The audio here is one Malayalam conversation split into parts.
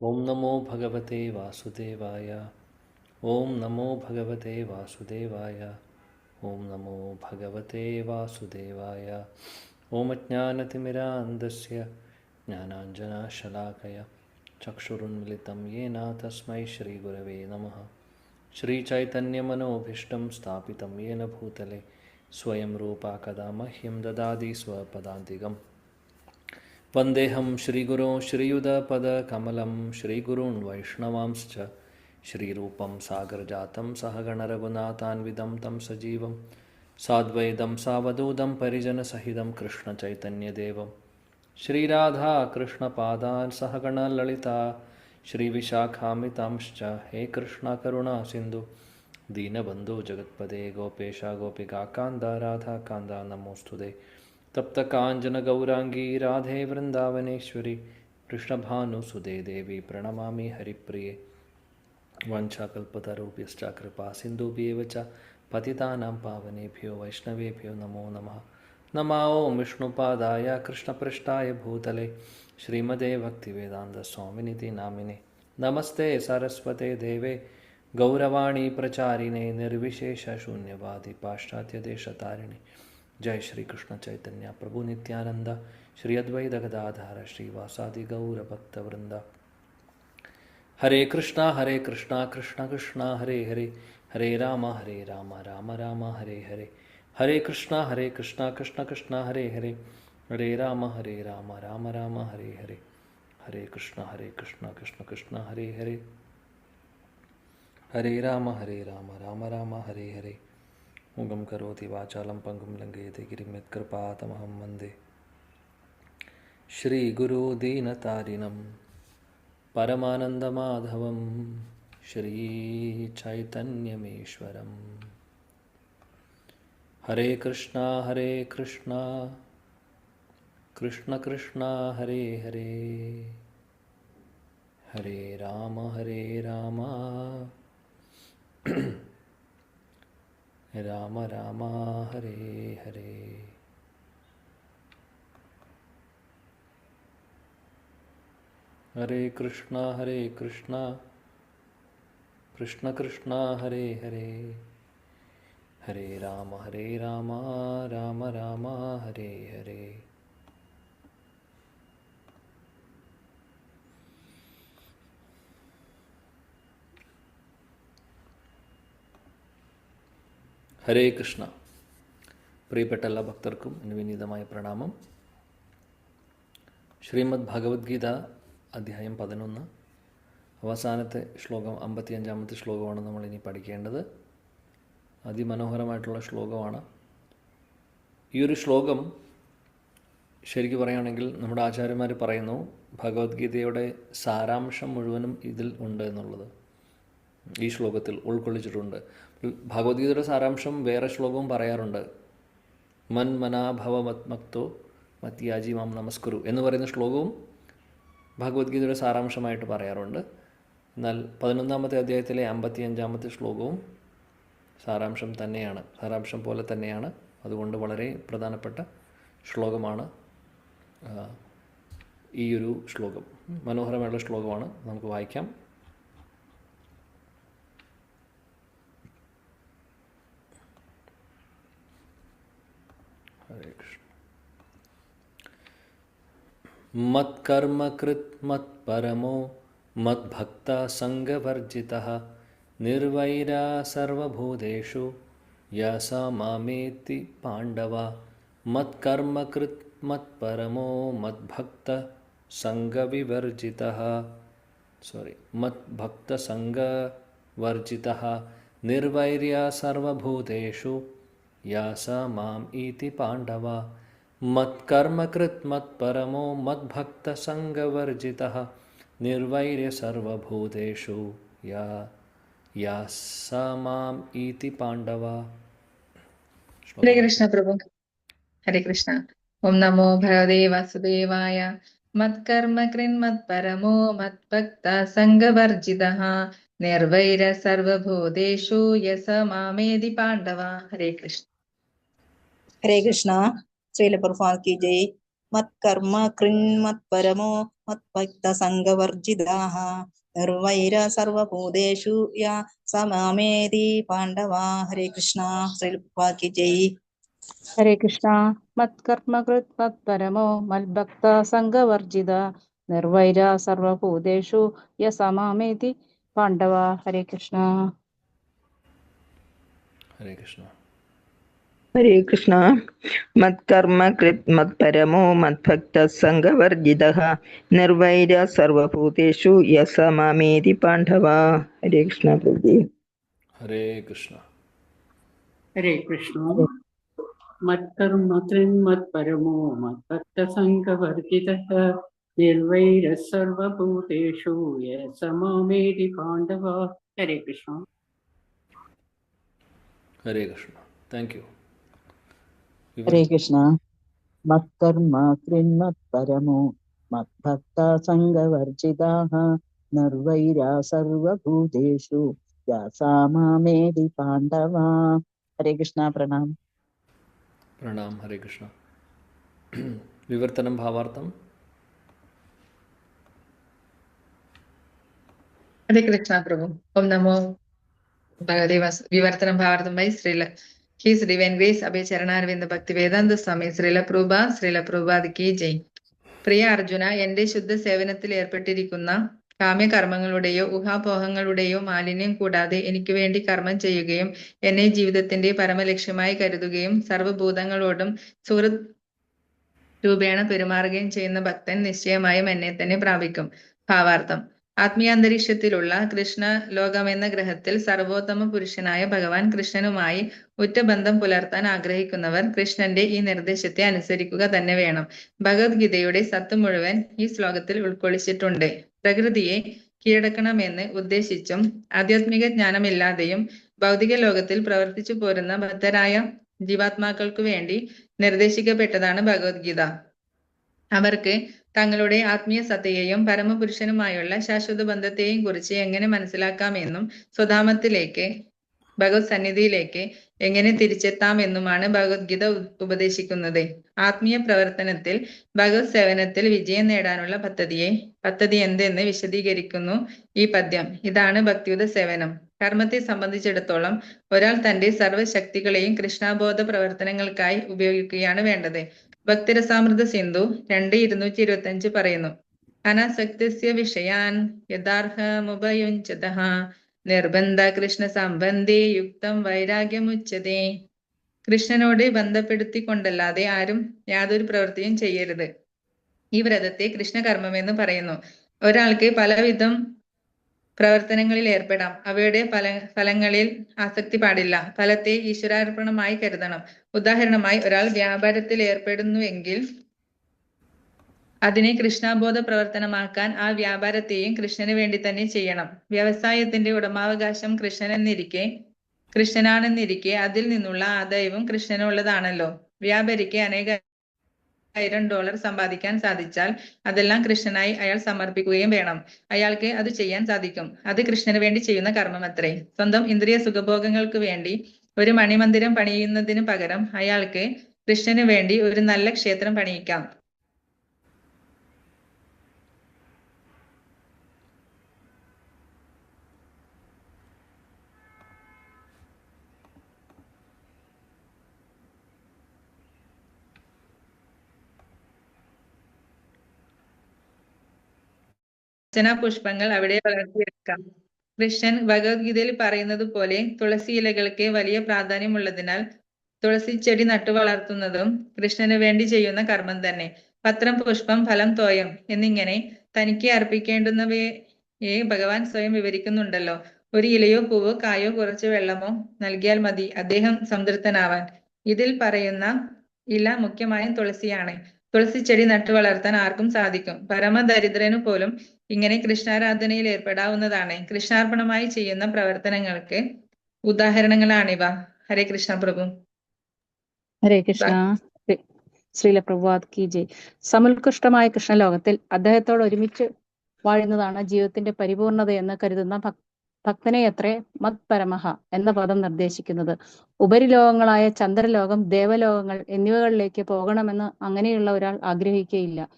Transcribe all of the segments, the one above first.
ओम नमो भगवते वासुदेवाय। ओम नमो भगवते वासुदेवाय। ओम नमो भगवते वासुदेवाय। ओम अज्ञानतिमिरान्धस्य ज्ञानाञ्जनशलाकया चक्षुरुन्मिलितं येन तस्मै श्रीगुरवे नमः। श्रीचैतन्यमनोभीष्टं स्थापितं येन भूतले स्वयं रूपा कदा मह्यं ददाति स्वपदान्तिकम्। वन्देऽहं श्रीगुरों श्रीयुतपदकमलं श्रीगुरून् वैष्णवांश्च श्रीरूपं सागरजातं सहगणरघुनाथान्वितं तं सजीवं साद्वैतं सावधूतं परिजनसहितं कृष्णचैतन्यदेवं श्रीराधा कृष्णपादान् सहगणललिता श्रीविशाखामितांश्च हे कृष्ण करुणा सिन्धु दीनबन्धु जगत्पदे गोपेश गोपिकान्त राधाकान्त नमोऽस्तुते। तप्तकाञ्चनगौराङ्गी राधे वृन्दावनेश्वरी कृष्णभानुसुते देवी प्रणमामि हरिप्रिये। वाञ्छाकल्पतरुभ्यश्च कृपासिन्धुभ्येव च पतितानां पावनेभ्यो वैष्णवेभ्यो नमो नमः। नमो विष्णुपादाय कृष्णपृष्ठाय भूतले श्रीमते भक्तिवेदान्तस्वामिनिति नामिने। नमस्ते सरस्वते देवे गौरवाणी प्रचारिणे निर्विशेषशून्यवादी पाश्चात्यदेशतारिणे। जय श्री कृष्ण चैतन्य प्रभु नित्यानंद श्री अद्वैत गदाधर श्रीवासादि गौर भक्तवृंद। हरे कृष्णा कृष्ण कृष्ण हरे हरे हरे राम राम राम हरे हरे। हरे कृष्णा कृष्ण कृष्ण हरे हरे हरे राम राम राम हरे हरे। हरे कृष्णा कृष्ण कृष्ण हरे हरे हरे राम राम राम हरे हरे। मुगं करोति वाचालं पङ्गुं लङ्घयति गिरिं यत्कृपातमहं वन्दे श्रीगुरुदीनतारिणं परमानन्दमाधवं श्रीचैतन्यमीश्वरम्। हरे कृष्णा कृष्ण कृष्ण हरे हरे हरे राम राम राम हरे हरे। हरे कृष्णा कृष्ण कृष्ण हरे हरे हरे राम राम राम हरे हरे। ഹരേ കൃഷ്ണ. പ്രിയപ്പെട്ട എല്ലാ ഭക്തർക്കും എൻ്റെ വിനീതമായ പ്രണാമം. ശ്രീമദ് ഭഗവത്ഗീത അധ്യായം 11 അവസാനത്തെ ശ്ലോകം 55-ാമത്തെ ശ്ലോകമാണ് നമ്മളിനി പഠിക്കേണ്ടത്. അതിമനോഹരമായിട്ടുള്ള ശ്ലോകമാണ്. ഈ ഒരു ശ്ലോകം ശരിക്കും പറയുകയാണെങ്കിൽ നമ്മുടെ ആചാര്യന്മാർ പറയുന്നു ഭഗവത്ഗീതയുടെ സാരാംശം മുഴുവനും ഇതിൽ ഉണ്ട് എന്നുള്ളത് ഈ ശ്ലോകത്തിൽ ഉൾക്കൊള്ളിച്ചിട്ടുണ്ട്. ഭഗവത്ഗീതയുടെ സാരാംശം വേറെ ശ്ലോകവും പറയാറുണ്ട്. മൻ മനാഭവ മത്മക്തോ മത്യാജി മാം നമസ്കുരു എന്ന് പറയുന്ന ശ്ലോകവും ഭഗവത്ഗീതയുടെ സാരാംശമായിട്ട് പറയാറുണ്ട്. എന്നാൽ 11-ാമത്തെ അധ്യായത്തിലെ 55-ാമത്തെ ശ്ലോകവും സാരാംശം പോലെ തന്നെയാണ്. അതുകൊണ്ട് വളരെ പ്രധാനപ്പെട്ട ശ്ലോകമാണ് ഈ ഒരു ശ്ലോകം. മനോഹരമായുള്ള ശ്ലോകമാണ്. നമുക്ക് വായിക്കാം. हरे कृष्ण. मत्कर्म कृत मत्परमो मद्भक्ता संगवर्जितः निर्वैरा सर्वभूतेषु यः स मामेति पाण्डवा. मत्कर्म कृत मत्परमो मद्भक्त संगविवर्जितः मद्भक्त संगवर्जितः निर्वैर्या सर्वभूतेषु या स माम इति पांडवा. मत्कर्म कृत मत्परमो मद्भक्त संगवर्जितः निर्वैर्य सर्वभूतेषु या स माम इति पांडवा. हरे कृष्ण प्रभु. हरे कृष्ण. ओम नमो भगवते वासुदेवाय. मत्कर्म कृन् मत्परमो मद्भक्त संगवर्जितः निर्वैर सर्वभूतेषु यस मामेदि पांडवा. हरे कृष्ण. हरे कृष्णा. श्रील प्रभुपाद की जय. മത്കർമ്മ കൃന്മത്പരമോ മത്ഭക്തസംഗവർജിതാഃ നിർവൈര സർവഭൂതേഷു യാ സമാമേതി പാണ്ഡവാ. ഹരേ കൃഷ്ണ. ശ്രീ ജയ്. ഹരേ കൃഷ്ണ. മത്കർമ്മകൃത് മത്പരമോ മത്ഭക്ത സംഗവർജിത നിർവൈര സർവഭൂതേഷു യസമാമേതി പാണ്ഡവ. ഹരേ കൃഷ്ണ. ഹരേ കൃഷ്ണ. ഹരേ കൃഷ്ണ. മത്കർമ്മ കൃത് മത്പരമോ മത്ഭക്ത സംഗവർജിതഃ നിർവൈര സർവഭൂതേഷു യസമാമേതി പാണ്ഡവ. ഹരേ കൃഷ്ണ പ്രഭു. ഹരേ കൃഷ്ണ. ഹരേ കൃഷ്ണ. മത്കർമ്മ കൃന്മത്പരമോ മത്ഭക്തസംഗവർജിതഃ നിർവൈരഃ സർവഭൂതേഷു യസമാമേതി പാണ്ഡവ. ഹരേ കൃഷ്ണ. ഹരേ കൃഷ്ണ. Thank you. ഹരേ കൃഷ്ണ. മത്കർമ്മ കൃന്മത്പരമോ മത്ഭക്ത സംഗവർജിതാഃ നിർവൈരാ സർവഭൂതേഷു യാസാമാമേതി പാണ്ഡവ. ഹരേ കൃഷ്ണ. പ്രണാം. പ്രണാം. ഹരേ കൃഷ്ണ. വിവർത്തനം ഭാവാർത്ഥം. ഹരേ കൃഷ്ണ പ്രഭു. ഓം നമോ ഭഗവതേ വിവർത്തനം ഭാവാർത്ഥം by His Divine Grace Abhay Charanarvinda Bhakti Vedanta Swami Srila Prabhupada ki ജയ്. പ്രിയ അർജുന, എന്റെ ശുദ്ധ സേവനത്തിൽ ഏർപ്പെട്ടിരിക്കുന്ന കാമ്യകർമ്മങ്ങളുടെയോ ഊഹാപോഹങ്ങളുടെയോ മാലിന്യം കൂടാതെ എനിക്ക് വേണ്ടി കർമ്മം ചെയ്യുകയും എന്നെ ജീവിതത്തിന്റെ പരമലക്ഷ്യമായി കരുതുകയും സർവ്വഭൂതങ്ങളോടും സുഹൃത് രൂപേണ പെരുമാറുകയും ചെയ്യുന്ന ഭക്തൻ നിശ്ചയമായും എന്നെ തന്നെ പ്രാപിക്കും. ഭാവാർത്ഥം. ആത്മീയാന്തരീക്ഷത്തിലുള്ള കൃഷ്ണ ലോകമെന്ന ഗ്രഹത്തിൽ സർവോത്തമ പുരുഷനായ ഭഗവാൻ കൃഷ്ണനുമായി ഉറ്റ ബന്ധം പുലർത്താൻ ആഗ്രഹിക്കുന്നവർ കൃഷ്ണന്റെ ഈ നിർദ്ദേശത്തെ അനുസരിക്കുക തന്നെ വേണം. ഭഗവത്ഗീതയുടെ സത്ത് മുഴുവൻ ഈ ശ്ലോകത്തിൽ ഉൾക്കൊള്ളിച്ചിട്ടുണ്ട്. പ്രകൃതിയെ കീഴടക്കണമെന്ന് ഉദ്ദേശിച്ചും ആധ്യാത്മിക ജ്ഞാനമില്ലാതെയും ഭൗതിക ലോകത്തിൽ പ്രവർത്തിച്ചു പോരുന്ന ബദ്ധരായ ജീവാത്മാക്കൾക്കു വേണ്ടി നിർദ്ദേശിക്കപ്പെട്ടതാണ് ഭഗവത്ഗീത. അവർക്ക് തങ്ങളുടെ ആത്മീയ സത്തയെയും പരമപുരുഷനുമായുള്ള ശാശ്വത ബന്ധത്തെയും കുറിച്ച് എങ്ങനെ മനസ്സിലാക്കാമെന്നും സ്വധാമത്തിലേക്ക് ഭഗവത് സന്നിധിയിലേക്ക് എങ്ങനെ തിരിച്ചെത്താമെന്നുമാണ് ഭഗവത്ഗീത ഉപദേശിക്കുന്നത്. ആത്മീയ പ്രവർത്തനത്തിൽ ഭഗവത് സേവനത്തിൽ വിജയം നേടാനുള്ള പദ്ധതി എന്തെന്ന് വിശദീകരിക്കുന്നു ഈ പദ്യം. ഇതാണ് ഭക്തിയുത സേവനം. കർമ്മത്തെ സംബന്ധിച്ചിടത്തോളം ഒരാൾ തന്റെ സർവ്വശക്തികളെയും കൃഷ്ണാബോധ പ്രവർത്തനങ്ങൾക്കായി ഉപയോഗിക്കുകയാണ് വേണ്ടത്. ഭക്തിരസാമൃത സിന്ധു 2:225 പറയുന്നു: അനാസക്തസ്യ വിഷയാൻ യഥാർഹമുപയുഞ്ജതഃ നിർബന്ധ കൃഷ്ണ സംബന്ധേ യുക്തം വൈരാഗ്യമുച്യതേ. കൃഷ്ണനോട് ബന്ധപ്പെടുത്തിക്കൊണ്ടല്ലാതെ ആരും യാതൊരു പ്രവൃത്തിയും ചെയ്യരുത്. ഈ വ്രതത്തെ കൃഷ്ണകർമ്മമെന്ന് പറയുന്നു. ഒരാൾക്ക് പലവിധം പ്രവർത്തനങ്ങളിൽ ഏർപ്പെടാം. അവയുടെ ഫലങ്ങളിൽ ആസക്തി പാടില്ല. ഫലത്തെ ഈശ്വരാർപ്പണമായി കരുതണം. ഉദാഹരണമായി, ഒരാൾ വ്യാപാരത്തിൽ ഏർപ്പെടുന്നുവെങ്കിൽ അതിനെ കൃഷ്ണാബോധ പ്രവർത്തനമാക്കാൻ ആ വ്യാപാരത്തെയും കൃഷ്ണന് വേണ്ടി തന്നെ ചെയ്യണം. വ്യവസായത്തിന്റെ ഉടമാവകാശം കൃഷ്ണനാണെന്നിരിക്കെ അതിൽ നിന്നുള്ള ആദായവും കൃഷ്ണനുള്ളതാണല്ലോ. വ്യാപാരിക്ക് $1000 സമ്പാദിക്കാൻ സാധിച്ചാൽ അതെല്ലാം കൃഷ്ണനായി അയാൾ സമർപ്പിക്കുകയും വേണം. അയാൾക്ക് അത് ചെയ്യാൻ സാധിക്കും. അത് കൃഷ്ണന് വേണ്ടി ചെയ്യുന്ന കർമ്മമത്രേ. സ്വന്തം ഇന്ദ്രിയ സുഖഭോഗങ്ങൾക്ക് വേണ്ടി ഒരു മണിമന്ദിരം പണിയുന്നതിന് പകരം അയാൾക്ക് കൃഷ്ണന് വേണ്ടി ഒരു നല്ല ക്ഷേത്രം പണിയിക്കാം. പുഷ്പങ്ങൾ അവിടെ വളർത്തിയെടുക്കാം. കൃഷ്ണൻ ഭഗവത്ഗീതയിൽ പറയുന്നത് പോലെ തുളസി ഇലകൾക്ക് വലിയ പ്രാധാന്യമുള്ളതിനാൽ തുളസി ചെടി നട്ടു വളർത്തുന്നതും കൃഷ്ണന് വേണ്ടി ചെയ്യുന്ന കർമ്മം തന്നെ. പത്രം, പുഷ്പം, ഫലം, തോയം എന്നിങ്ങനെ തനിക്ക് അർപ്പിക്കേണ്ടുന്നവയെ ഭഗവാൻ സ്വയം വിവരിക്കുന്നുണ്ടല്ലോ. ഒരു ഇലയോ പൂവോ കായോ കുറച്ച് വെള്ളമോ നൽകിയാൽ മതി അദ്ദേഹം സംതൃപ്തനാവാൻ. ഇതിൽ പറയുന്ന ഇല മുഖ്യമായും തുളസിയാണ്. തുളസി ചെടി നട്ടു വളർത്താൻ ആർക്കും സാധിക്കും. പരമദരിദ്രനു പോലും ഇങ്ങനെ കൃഷ്ണാരാധനയിൽ ഏർപ്പെടാവുന്നതാണ്. കൃഷ്ണാർപ്പണമായി ചെയ്യുന്ന പ്രവർത്തനങ്ങൾക്ക് ഉദാഹരണങ്ങളാണിവ. ഹരേ കൃഷ്ണ പ്രഭു. ഹരേ കൃഷ്ണ. ശ്രീല പ്രഭുപാദ് കി ജയ്. സമുത്കൃഷ്ടമായ കൃഷ്ണലോകത്തിൽ അദ്ദേഹത്തോട് ഒരുമിച്ച് വാഴുന്നതാണ് ജീവിതത്തിന്റെ പരിപൂർണത എന്ന് കരുതുന്ന ഭക്തനെയത്രേ മത് പരമഹ എന്ന പദം നിർദ്ദേശിക്കുന്നത്. ഉപരിലോകങ്ങളായ ചന്ദ്രലോകം, ദേവലോകങ്ങൾ എന്നിവകളിലേക്ക് പോകണമെന്ന് അങ്ങനെയുള്ള ഒരാൾ ആഗ്രഹിക്കുകയില്ല.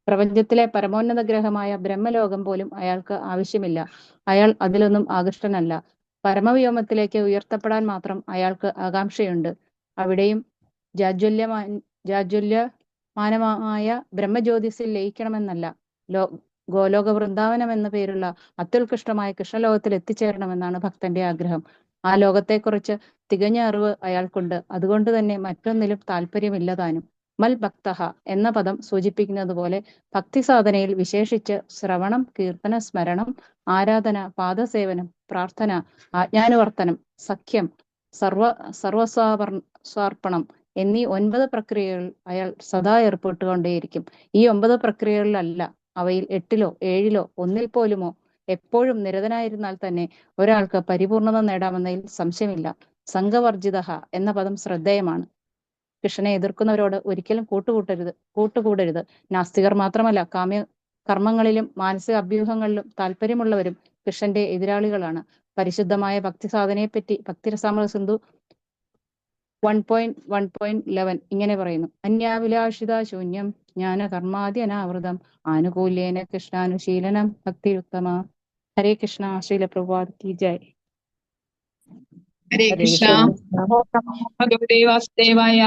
പ്രപഞ്ചത്തിലെ പരമോന്നത ഗ്രഹമായ ബ്രഹ്മലോകം പോലും അയാൾക്ക് ആവശ്യമില്ല. അയാൾ അതിലൊന്നും ആകൃഷ്ടനല്ല. പരമവ്യോമത്തിലേക്ക് ഉയർത്തപ്പെടാൻ മാത്രം അയാൾക്ക് ആകാംക്ഷയുണ്ട്. അവിടെയും ജാജ്വല്യമാനമായ ബ്രഹ്മജ്യോതിസിൽ ലയിക്കണമെന്നല്ല, ഗോലോക വൃന്ദാവനം എന്ന പേരുള്ള അത്യുത്കൃഷ്ടമായ കൃഷ്ണലോകത്തിൽ എത്തിച്ചേരണമെന്നാണ് ഭക്തന്റെ ആഗ്രഹം. ആ ലോകത്തെക്കുറിച്ച് തികഞ്ഞ അറിവ് അയാൾക്കുണ്ട്. അതുകൊണ്ട് തന്നെ മറ്റൊന്നിലും താല്പര്യമില്ല താനും. മൽ ഭക്തഹ എന്ന പദം സൂചിപ്പിക്കുന്നത് പോലെ ഭക്തി സാധനയിൽ വിശേഷിച്ച് ശ്രവണം, കീർത്തന, സ്മരണം, ആരാധന, പാദസേവനം, പ്രാർത്ഥന, ആജ്ഞാനുവർത്തനം, സഖ്യം, സർവസ്വാർപ്പണം എന്നീ 9 പ്രക്രിയകളിൽ അയാൾ സദാ ഏർപ്പെട്ടുകൊണ്ടേയിരിക്കും. ഈ 9 പ്രക്രിയകളിലല്ല, അവയിൽ 8ലോ 7ലോ 1ൽ പോലുമോ എപ്പോഴും നിരതനായിരുന്നാൽ തന്നെ ഒരാൾക്ക് പരിപൂർണത നേടാമെന്നതിൽ സംശയമില്ല. സംഘവർജിത എന്ന പദം ശ്രദ്ധേയമാണ്. കൃഷ്ണനെ എതിർക്കുന്നവരോട് ഒരിക്കലും കൂട്ടുകൂടരുത്. നാസ്തികർ മാത്രമല്ല, കർമ്മങ്ങളിലും മാനസിക അഭ്യൂഹങ്ങളിലും താല്പര്യമുള്ളവരും കൃഷ്ണന്റെ എതിരാളികളാണ്. പരിശുദ്ധമായ ഭക്തി സാധനയെപ്പറ്റി ഭക്തിരസാമൃത സിന്ധു 1.1.11 ഇങ്ങനെ പറയുന്നു: അന്യാഭിലാഷിത ശൂന്യം ജ്ഞാന കർമാദി അനാവൃതം ആനുകൂല്യേന കൃഷ്ണാനുശീലനം ഭക്തിയുത്തമ. ഹരേ കൃഷ്ണ. ശ്രീല പ്രഭുപാദ് കി ജയ്. ഹരേ കൃഷ്ണ. ഭഗവതേ വാസുദേവായ.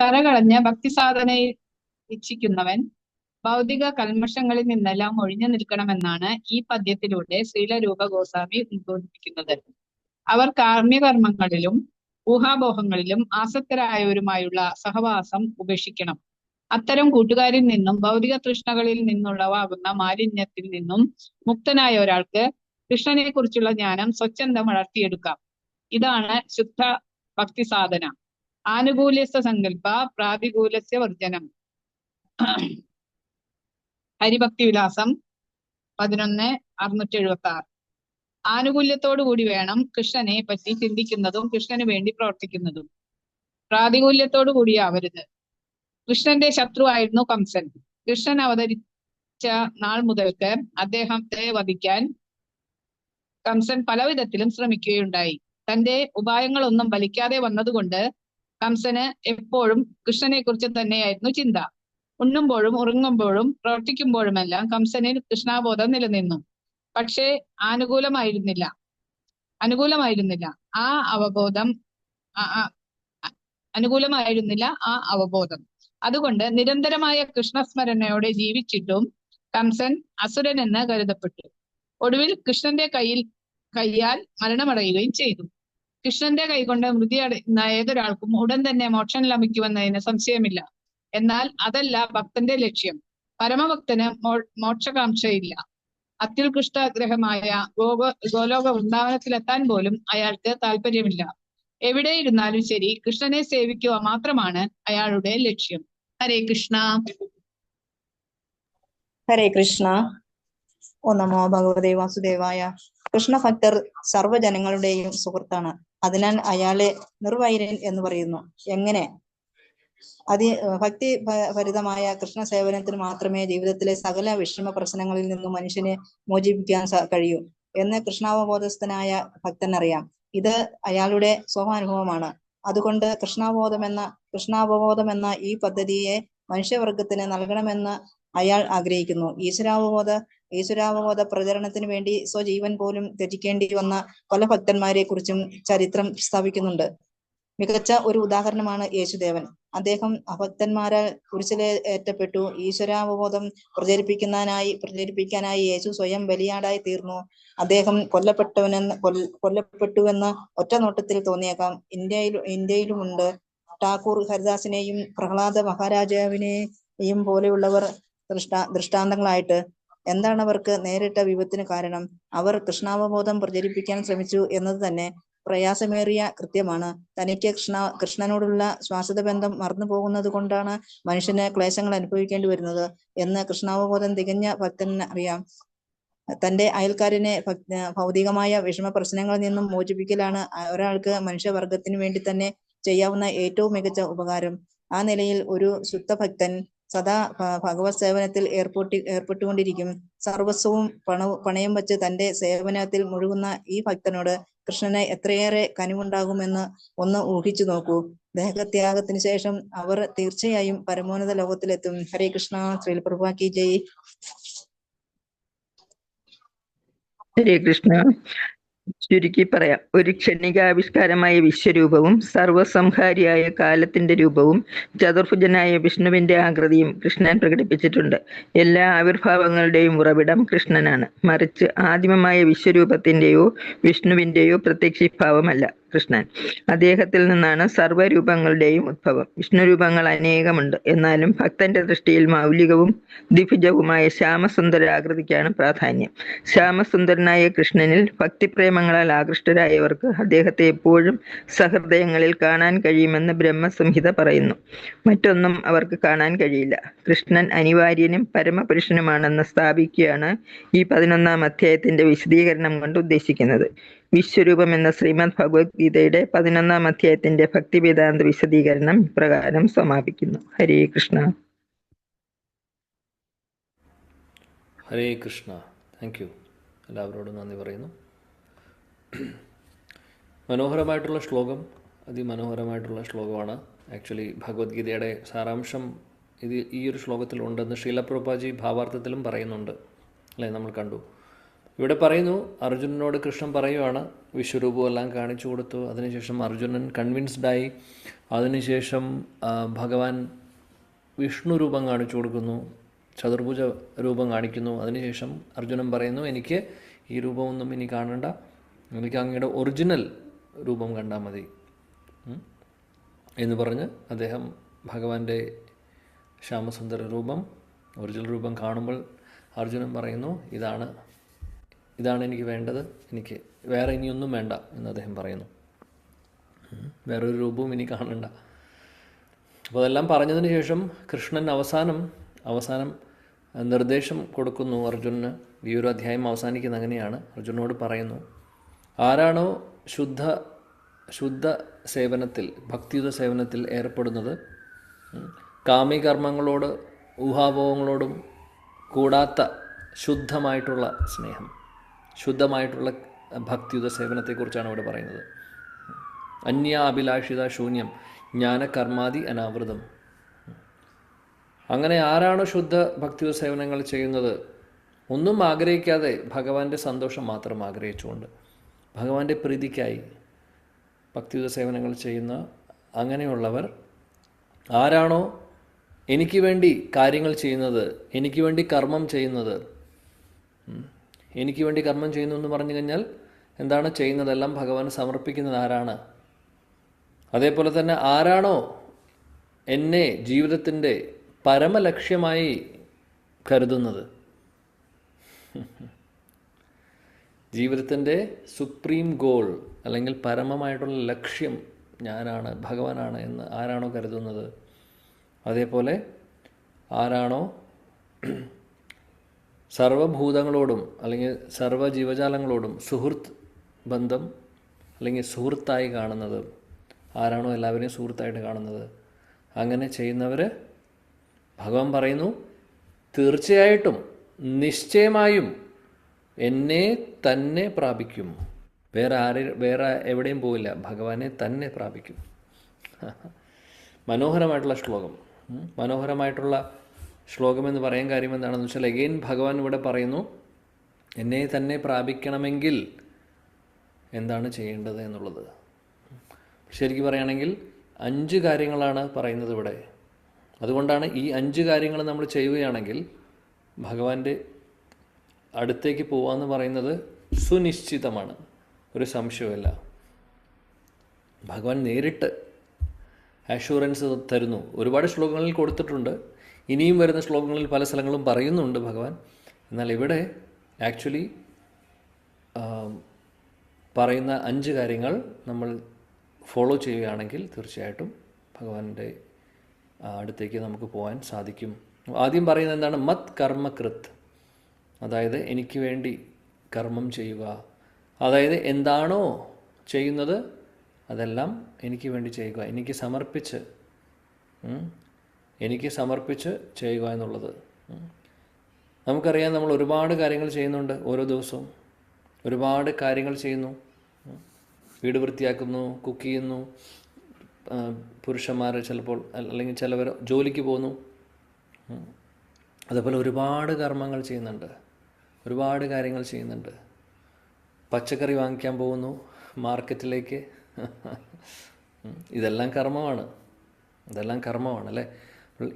കരകളഞ്ഞ ഭക്തി സാധനയിൽ ഇച്ഛിക്കുന്നവൻ ഭൗതിക കൽമഷങ്ങളിൽ നിന്നെല്ലാം ഒഴിഞ്ഞു നിൽക്കണമെന്നാണ് ഈ പദ്യത്തിലൂടെ ശ്രീല രൂപ ഗോസ്വാമി ഉദ്ബോധിപ്പിക്കുന്നത്. അവർ കാമ്യകർമ്മങ്ങളിലും ഊഹാപോഹങ്ങളിലും ആസക്തരായവരുമായുള്ള സഹവാസം ഉപേക്ഷിക്കണം. അത്തരം കൂട്ടുകാരിൽ നിന്നും ഭൗതിക തൃഷ്ണകളിൽ നിന്നുള്ളവാകുന്ന മാലിന്യത്തിൽ നിന്നും മുക്തനായ ഒരാൾക്ക് കൃഷ്ണനെ കുറിച്ചുള്ള ജ്ഞാനം സ്വച്ഛന്തം വളർത്തിയെടുക്കാം. ഇതാണ് ശുദ്ധ ഭക്തി സാധന. ആനുകൂല്യസ്യ സങ്കല്പ പ്രാതികൂല്യസ്യ വർജനം. ഹരിഭക്തി വിലാസം 11/676. ആനുകൂല്യത്തോടു കൂടി വേണം കൃഷ്ണനെ പറ്റി ചിന്തിക്കുന്നതും കൃഷ്ണന് വേണ്ടി പ്രവർത്തിക്കുന്നതും. പ്രാതികൂല്യത്തോടു കൂടിയാവരുത്. കൃഷ്ണന്റെ ശത്രുവായിരുന്നു കംസൻ. കൃഷ്ണൻ അവതരിച്ച നാൾ മുതൽക്ക് അദ്ദേഹത്തെ വധിക്കാൻ കംസൻ പലവിധത്തിലും ശ്രമിക്കുകയുണ്ടായി. തന്റെ ഉപായങ്ങളൊന്നും ഫലിക്കാതെ വന്നതുകൊണ്ട് കംസന് എപ്പോഴും കൃഷ്ണനെ കുറിച്ച് തന്നെയായിരുന്നു ചിന്ത. ഉണ്ണുമ്പോഴും ഉറങ്ങുമ്പോഴും പ്രവർത്തിക്കുമ്പോഴുമെല്ലാം കംസനിൽ കൃഷ്ണാബോധം നിലനിന്നു. പക്ഷേ അനുകൂലമായിരുന്നില്ല ആ അവബോധം. അതുകൊണ്ട് നിരന്തരമായ കൃഷ്ണസ്മരണയോടെ ജീവിച്ചിട്ടും കംസൻ അസുരനെന്ന് കരുതപ്പെട്ടു. ഒടുവിൽ കൃഷ്ണന്റെ കയ്യാൽ മരണമടയുകയും ചെയ്തു. കൃഷ്ണന്റെ കൈകൊണ്ട് മൃതി അടയുന്ന ഏതൊരാൾക്കും ഉടൻ തന്നെ മോക്ഷം ലഭിക്കുമെന്നതിന് സംശയമില്ല. എന്നാൽ അതല്ല ഭക്തന്റെ ലക്ഷ്യം. പരമഭക്തന് മോക്ഷകാംക്ഷയില്ല. അത്യുത്കൃഷ്ടഗ്രഹമായ ഗോലോക വൃന്ദാവനത്തിലെത്താൻ പോലും അയാൾക്ക് താല്പര്യമില്ല. എവിടെയിരുന്നാലും ശരി, കൃഷ്ണനെ സേവിക്കുക മാത്രമാണ് അയാളുടെ ലക്ഷ്യം. ഹരേ കൃഷ്ണ. ഹരേ കൃഷ്ണ. ഓ നമോ ഭഗവതേ വാസുദേവായ. കൃഷ്ണഭക്തർ സർവ്വജനങ്ങളുടെയും സുഹൃത്താണ്. അതിനാൽ അയാളെ നിർവൈരൻ എന്ന് പറയുന്നു. എങ്ങനെ? ഭക്തി ഭരിതമായ കൃഷ്ണ സേവനത്തിന് മാത്രമേ ജീവിതത്തിലെ സകല വിഷമ പ്രശ്നങ്ങളിൽ നിന്നും മനുഷ്യനെ മോചിപ്പിക്കാൻ കഴിയൂ എന്ന് കൃഷ്ണാവബോധസ്ഥനായ ഭക്തൻ അറിയാം. ഇത് അയാളുടെ സ്വാനുഭവമാണ്. അതുകൊണ്ട് കൃഷ്ണാവബോധം എന്ന ഈ പദ്ധതിയെ മനുഷ്യവർഗത്തിന് നൽകണമെന്ന് അയാൾ ആഗ്രഹിക്കുന്നു. ഈശ്വരാവബോധ പ്രചരണത്തിന് വേണ്ടി സ്വജീവൻ പോലും ത്യജിക്കേണ്ടി വന്ന പല ഭക്തന്മാരെ കുറിച്ചും ചരിത്രം സ്ഥാപിക്കുന്നുണ്ട്. മികച്ച ഒരു ഉദാഹരണമാണ് യേശുദേവൻ. അദ്ദേഹം അഭക്തന്മാരാൽ കുരിശിലേറ്റപ്പെട്ടു. ഈശ്വരാവബോധം പ്രചരിപ്പിക്കാനായി യേശു സ്വയം ബലിയാടായി തീർന്നു. അദ്ദേഹം കൊല്ലപ്പെട്ടുവെന്ന് ഒറ്റ നോട്ടത്തിൽ തോന്നിയേക്കാം. ഇന്ത്യയിലുമുണ്ട്. ഠാക്കൂർ ഹരിദാസിനെയും പ്രഹ്ലാദ മഹാരാജാവിനെയും പോലെയുള്ളവർ ദൃഷ്ടാന്തങ്ങളായിട്ട്. എന്താണ് അവർക്ക് നേരിട്ട വിപത്തിന് കാരണം? അവർ കൃഷ്ണാവബോധം പ്രചരിപ്പിക്കാൻ ശ്രമിച്ചു എന്നത് തന്നെ പ്രയാസമേറിയ കൃത്യമാണ്. തനിക്ക് കൃഷ്ണനോടുള്ള ശ്വാസത ബന്ധം മറന്നു പോകുന്നത് കൊണ്ടാണ് മനുഷ്യന് ക്ലേശങ്ങൾ അനുഭവിക്കേണ്ടി വരുന്നത് എന്ന് കൃഷ്ണാവബോധം തികഞ്ഞ ഭക്തന് അറിയാം. തന്റെ അയൽക്കാരനെ ഭൗതികമായ വിഷമ പ്രശ്നങ്ങളിൽ നിന്നും മോചിപ്പിക്കലാണ് ഒരാൾക്ക് മനുഷ്യവർഗത്തിന് വേണ്ടി തന്നെ ചെയ്യാവുന്ന ഏറ്റവും മികച്ച ഉപകാരം. ആ നിലയിൽ ഒരു ശുദ്ധഭക്തൻ സദാ ഭഗവത് സേവനത്തിൽ ഏർപ്പെട്ടുകൊണ്ടിരിക്കും. സർവസ്വവും പണയം വച്ച് തന്റെ സേവനത്തിൽ മുഴുകുന്ന ഈ ഭക്തനോട് കൃഷ്ണന് എത്രയേറെ കനിവുണ്ടാകുമെന്ന് ഒന്ന് ഊഹിച്ചു നോക്കൂ. ദേഹത്യാഗത്തിന് ശേഷം അവർ തീർച്ചയായും പരമോന്നത ലോകത്തിലെത്തും. ഹരേ കൃഷ്ണ. ശ്രീൽ പ്രഭുപാ കി ജയ്. ഹരേ കൃഷ്ണ. ചുരുക്കി പറയാം, ഒരു ക്ഷണികാവിഷ്കാരമായ വിശ്വരൂപവും സർവസംഹാരിയായ കാലത്തിന്റെ രൂപവും ചതുർഭുജനായ വിഷ്ണുവിന്റെ ആകൃതിയും കൃഷ്ണൻ പ്രകടിപ്പിച്ചിട്ടുണ്ട്. എല്ലാ ആവിർഭാവങ്ങളുടെയും ഉറവിടം കൃഷ്ണനാണ്. മറിച്ച് ആദിമമായ വിശ്വരൂപത്തിന്റെയോ വിഷ്ണുവിന്റെയോ പ്രത്യക്ഷീഭാവമല്ല കൃഷ്ണൻ. അദ്ദേഹത്തിൽ നിന്നാണ് സർവ്വരൂപങ്ങളുടെയും ഉദ്ഭവം. വിഷ്ണുരൂപങ്ങൾ അനേകമുണ്ട്. എന്നാലും ഭക്തന്റെ ദൃഷ്ടിയിൽ മൗലികവും ദ്വിഭുജവുമായ ശ്യാമസുന്ദരാകൃതിക്കാണ് പ്രാധാന്യം. ശ്യാമസുന്ദരനായ കൃഷ്ണനിൽ ഭക്തിപ്രേമങ്ങളാൽ ആകൃഷ്ടരായവർക്ക് അദ്ദേഹത്തെ എപ്പോഴും സഹൃദയങ്ങളിൽ കാണാൻ കഴിയുമെന്ന് ബ്രഹ്മസംഹിത പറയുന്നു. മറ്റൊന്നും അവർക്ക് കാണാൻ കഴിയില്ല. കൃഷ്ണൻ അനിവാര്യനും പരമപുരുഷനുമാണെന്ന് സ്ഥാപിക്കുകയാണ് ഈ 11-ാം അധ്യായത്തിന്റെ വിശദീകരണം കൊണ്ട് ഉദ്ദേശിക്കുന്നത്. വിശ്വരൂപം എന്ന ശ്രീമദ് ഭഗവത്ഗീതയുടെ 11-ാം അധ്യായത്തിന്റെ ഭക്തിവേദാന്ത വിശദീകരണം ഇപ്രകാരം സമാപിക്കുന്നു. ഹരേ കൃഷ്ണ. ഹരേ കൃഷ്ണ. Thank you. എല്ലാവരോടും നന്ദി പറയുന്നു. മനോഹരമായിട്ടുള്ള ശ്ലോകം, അതിമനോഹരമായിട്ടുള്ള ശ്ലോകമാണ്. ആക്ച്വലി ഭഗവത്ഗീതയുടെ സാരാംശം ഈ ഒരു ശ്ലോകത്തിലുണ്ടെന്ന് ശ്രീല പ്രഭുപാദി ഭാവാർത്ഥത്തിലും പറയുന്നുണ്ട്, അല്ലേ? നമ്മൾ കണ്ടു. ഇവിടെ പറയുന്നു, അർജുനനോട് കൃഷ്ണൻ പറയുവാണ്, വിശ്വരൂപം എല്ലാം കാണിച്ചു കൊടുത്തു. അതിനുശേഷം അർജുനൻ കൺവിൻസ്ഡായി. അതിനുശേഷം ഭഗവാൻ വിഷ്ണു രൂപം കാണിച്ചു കൊടുക്കുന്നു, ചതുർഭുജ രൂപം കാണിക്കുന്നു. അതിനുശേഷം അർജുനൻ പറയുന്നു, എനിക്ക് ഈ രൂപമൊന്നും ഇനി കാണണ്ട, എനിക്ക് അങ്ങയുടെ ഒറിജിനൽ രൂപം കണ്ടാൽ മതി എന്ന് പറഞ്ഞ് അദ്ദേഹം ഭഗവാന്റെ ശ്യാമസുന്ദര രൂപം, ഒറിജിനൽ രൂപം കാണുമ്പോൾ അർജുനൻ പറയുന്നു, ഇതാണ് എനിക്ക് വേണ്ടത്, എനിക്ക് വേറെ ഇനിയൊന്നും വേണ്ട എന്ന് അദ്ദേഹം പറയുന്നു. വേറൊരു രൂപവും ഇനി കാണണ്ട. അപ്പോൾ അതെല്ലാം പറഞ്ഞതിന് ശേഷം കൃഷ്ണൻ അവസാനം നിർദ്ദേശം കൊടുക്കുന്നു അർജുനന്. ഈ ഒരു അധ്യായം അവസാനിക്കുന്ന അങ്ങനെയാണ്. അർജുനോട് പറയുന്നു, ആരാണോ ശുദ്ധ സേവനത്തിൽ, ഭക്തിയുത സേവനത്തിൽ ഏർപ്പെടുന്നത്, കാമികർമ്മങ്ങളോട് ഊഹാഭോഗങ്ങളോടും കൂടാത്ത ശുദ്ധമായിട്ടുള്ള സ്നേഹം, ശുദ്ധമായിട്ടുള്ള ഭക്തിയുത സേവനത്തെക്കുറിച്ചാണ് ഇവിടെ പറയുന്നത്. അന്യാഭിലാഷിത ശൂന്യം ജ്ഞാനകർമാദി അനാവൃതം. അങ്ങനെ ആരാണോ ശുദ്ധ ഭക്തിയുത സേവനങ്ങൾ ചെയ്യുന്നത്, ഒന്നും ആഗ്രഹിക്കാതെ ഭഗവാന്റെ സന്തോഷം മാത്രം ആഗ്രഹിച്ചുകൊണ്ട്, ഭഗവാന്റെ പ്രീതിക്കായി ഭക്തിയുത സേവനങ്ങൾ ചെയ്യുന്ന അങ്ങനെയുള്ളവർ, ആരാണോ എനിക്ക് വേണ്ടി കാര്യങ്ങൾ ചെയ്യുന്നത്, എനിക്ക് വേണ്ടി കർമ്മം ചെയ്യുന്നത്, എനിക്ക് വേണ്ടി കർമ്മം ചെയ്യുന്നു എന്ന് പറഞ്ഞു കഴിഞ്ഞാൽ എന്താണ് ചെയ്യുന്നതെല്ലാം ഭഗവാന് സമർപ്പിക്കുന്നത് ആരാണ്? അതേപോലെ തന്നെ ആരാണോ എന്നെ ജീവിതത്തിൻ്റെ പരമലക്ഷ്യമായി കരുതുന്നത്, ജീവിതത്തിൻ്റെ സുപ്രീം ഗോൾ അല്ലെങ്കിൽ പരമമായിട്ടുള്ള ലക്ഷ്യം ഞാനാണ്, ഭഗവാനാണ് എന്ന് ആരാണോ കരുതുന്നത്, അതേപോലെ ആരാണോ സർവഭൂതങ്ങളോടും അല്ലെങ്കിൽ സർവ്വ ജീവജാലങ്ങളോടും സുഹൃത്ത് ബന്ധം അല്ലെങ്കിൽ സുഹൃത്തായി കാണുന്നത്, ആരാണോ എല്ലാവരെയും സുഹൃത്തായിട്ട് കാണുന്നത്, അങ്ങനെ ചെയ്യുന്നവർ ഭഗവാൻ പറയുന്നു തീർച്ചയായിട്ടും നിശ്ചയമായും എന്നെ തന്നെ പ്രാപിക്കും. വേറെ എവിടെയും പോവില്ല, ഭഗവാനെ തന്നെ പ്രാപിക്കും. മനോഹരമായിട്ടുള്ള ശ്ലോകം. മനോഹരമായിട്ടുള്ള ശ്ലോകം എന്ന് പറയാൻ കാര്യം എന്താണെന്ന് വെച്ചാൽ, അഗെയിൻ ഭഗവാൻ ഇവിടെ പറയുന്നു എന്നെ തന്നെ പ്രാപിക്കണമെങ്കിൽ എന്താണ് ചെയ്യേണ്ടത് എന്നുള്ളത്. ശരിക്കും പറയുകയാണെങ്കിൽ 5 കാര്യങ്ങളാണ് പറയുന്നത് ഇവിടെ. അതുകൊണ്ടാണ് ഈ 5 കാര്യങ്ങൾ നമ്മൾ ചെയ്യുകയാണെങ്കിൽ ഭഗവാന്റെ അടുത്തേക്ക് പോവാന്ന് പറയുന്നത് സുനിശ്ചിതമാണ്, ഒരു സംശയമില്ല. ഭഗവാൻ നേരിട്ട് അഷുറൻസ് തരുന്നു. ഒരുപാട് ശ്ലോകങ്ങളിൽ കൊടുത്തിട്ടുണ്ട്, ഇനിയും വരുന്ന ശ്ലോകങ്ങളിൽ പല സ്ഥലങ്ങളും പറയുന്നുണ്ട് ഭഗവാൻ. എന്നാൽ ഇവിടെ ആക്ച്വലി പറയുന്ന 5 കാര്യങ്ങൾ നമ്മൾ ഫോളോ ചെയ്യുകയാണെങ്കിൽ തീർച്ചയായിട്ടും ഭഗവാന്റെ അടുത്തേക്ക് നമുക്ക് പോകാൻ സാധിക്കും. ആദ്യം പറയുന്നത് എന്താണ്? മത് കർമ്മകൃത്, അതായത് എനിക്ക് വേണ്ടി കർമ്മം ചെയ്യുക. അതായത് എന്താണോ ചെയ്യുന്നത് അതെല്ലാം എനിക്ക് വേണ്ടി ചെയ്യുക, എനിക്ക് സമർപ്പിച്ച് എനിക്ക് സമർപ്പിച്ച് ചെയ്യുക എന്നുള്ളത്. നമുക്കറിയാം, നമ്മൾ ഒരുപാട് കാര്യങ്ങൾ ചെയ്യുന്നുണ്ട്. ഓരോ ദിവസവും ഒരുപാട് കാര്യങ്ങൾ ചെയ്യുന്നു. വീട് വൃത്തിയാക്കുന്നു, കുക്ക് ചെയ്യുന്നു, പുരുഷന്മാർ ചിലപ്പോൾ, അല്ലെങ്കിൽ ചിലവർ ജോലിക്ക് പോകുന്നു. അതേപോലെ ഒരുപാട് കർമ്മങ്ങൾ ചെയ്യുന്നുണ്ട്, ഒരുപാട് കാര്യങ്ങൾ ചെയ്യുന്നുണ്ട്. പച്ചക്കറി വാങ്ങിക്കാൻ പോകുന്നു മാർക്കറ്റിലേക്ക്. ഇതെല്ലാം കർമ്മമാണ്, ഇതെല്ലാം കർമ്മമാണ് അല്ലേ.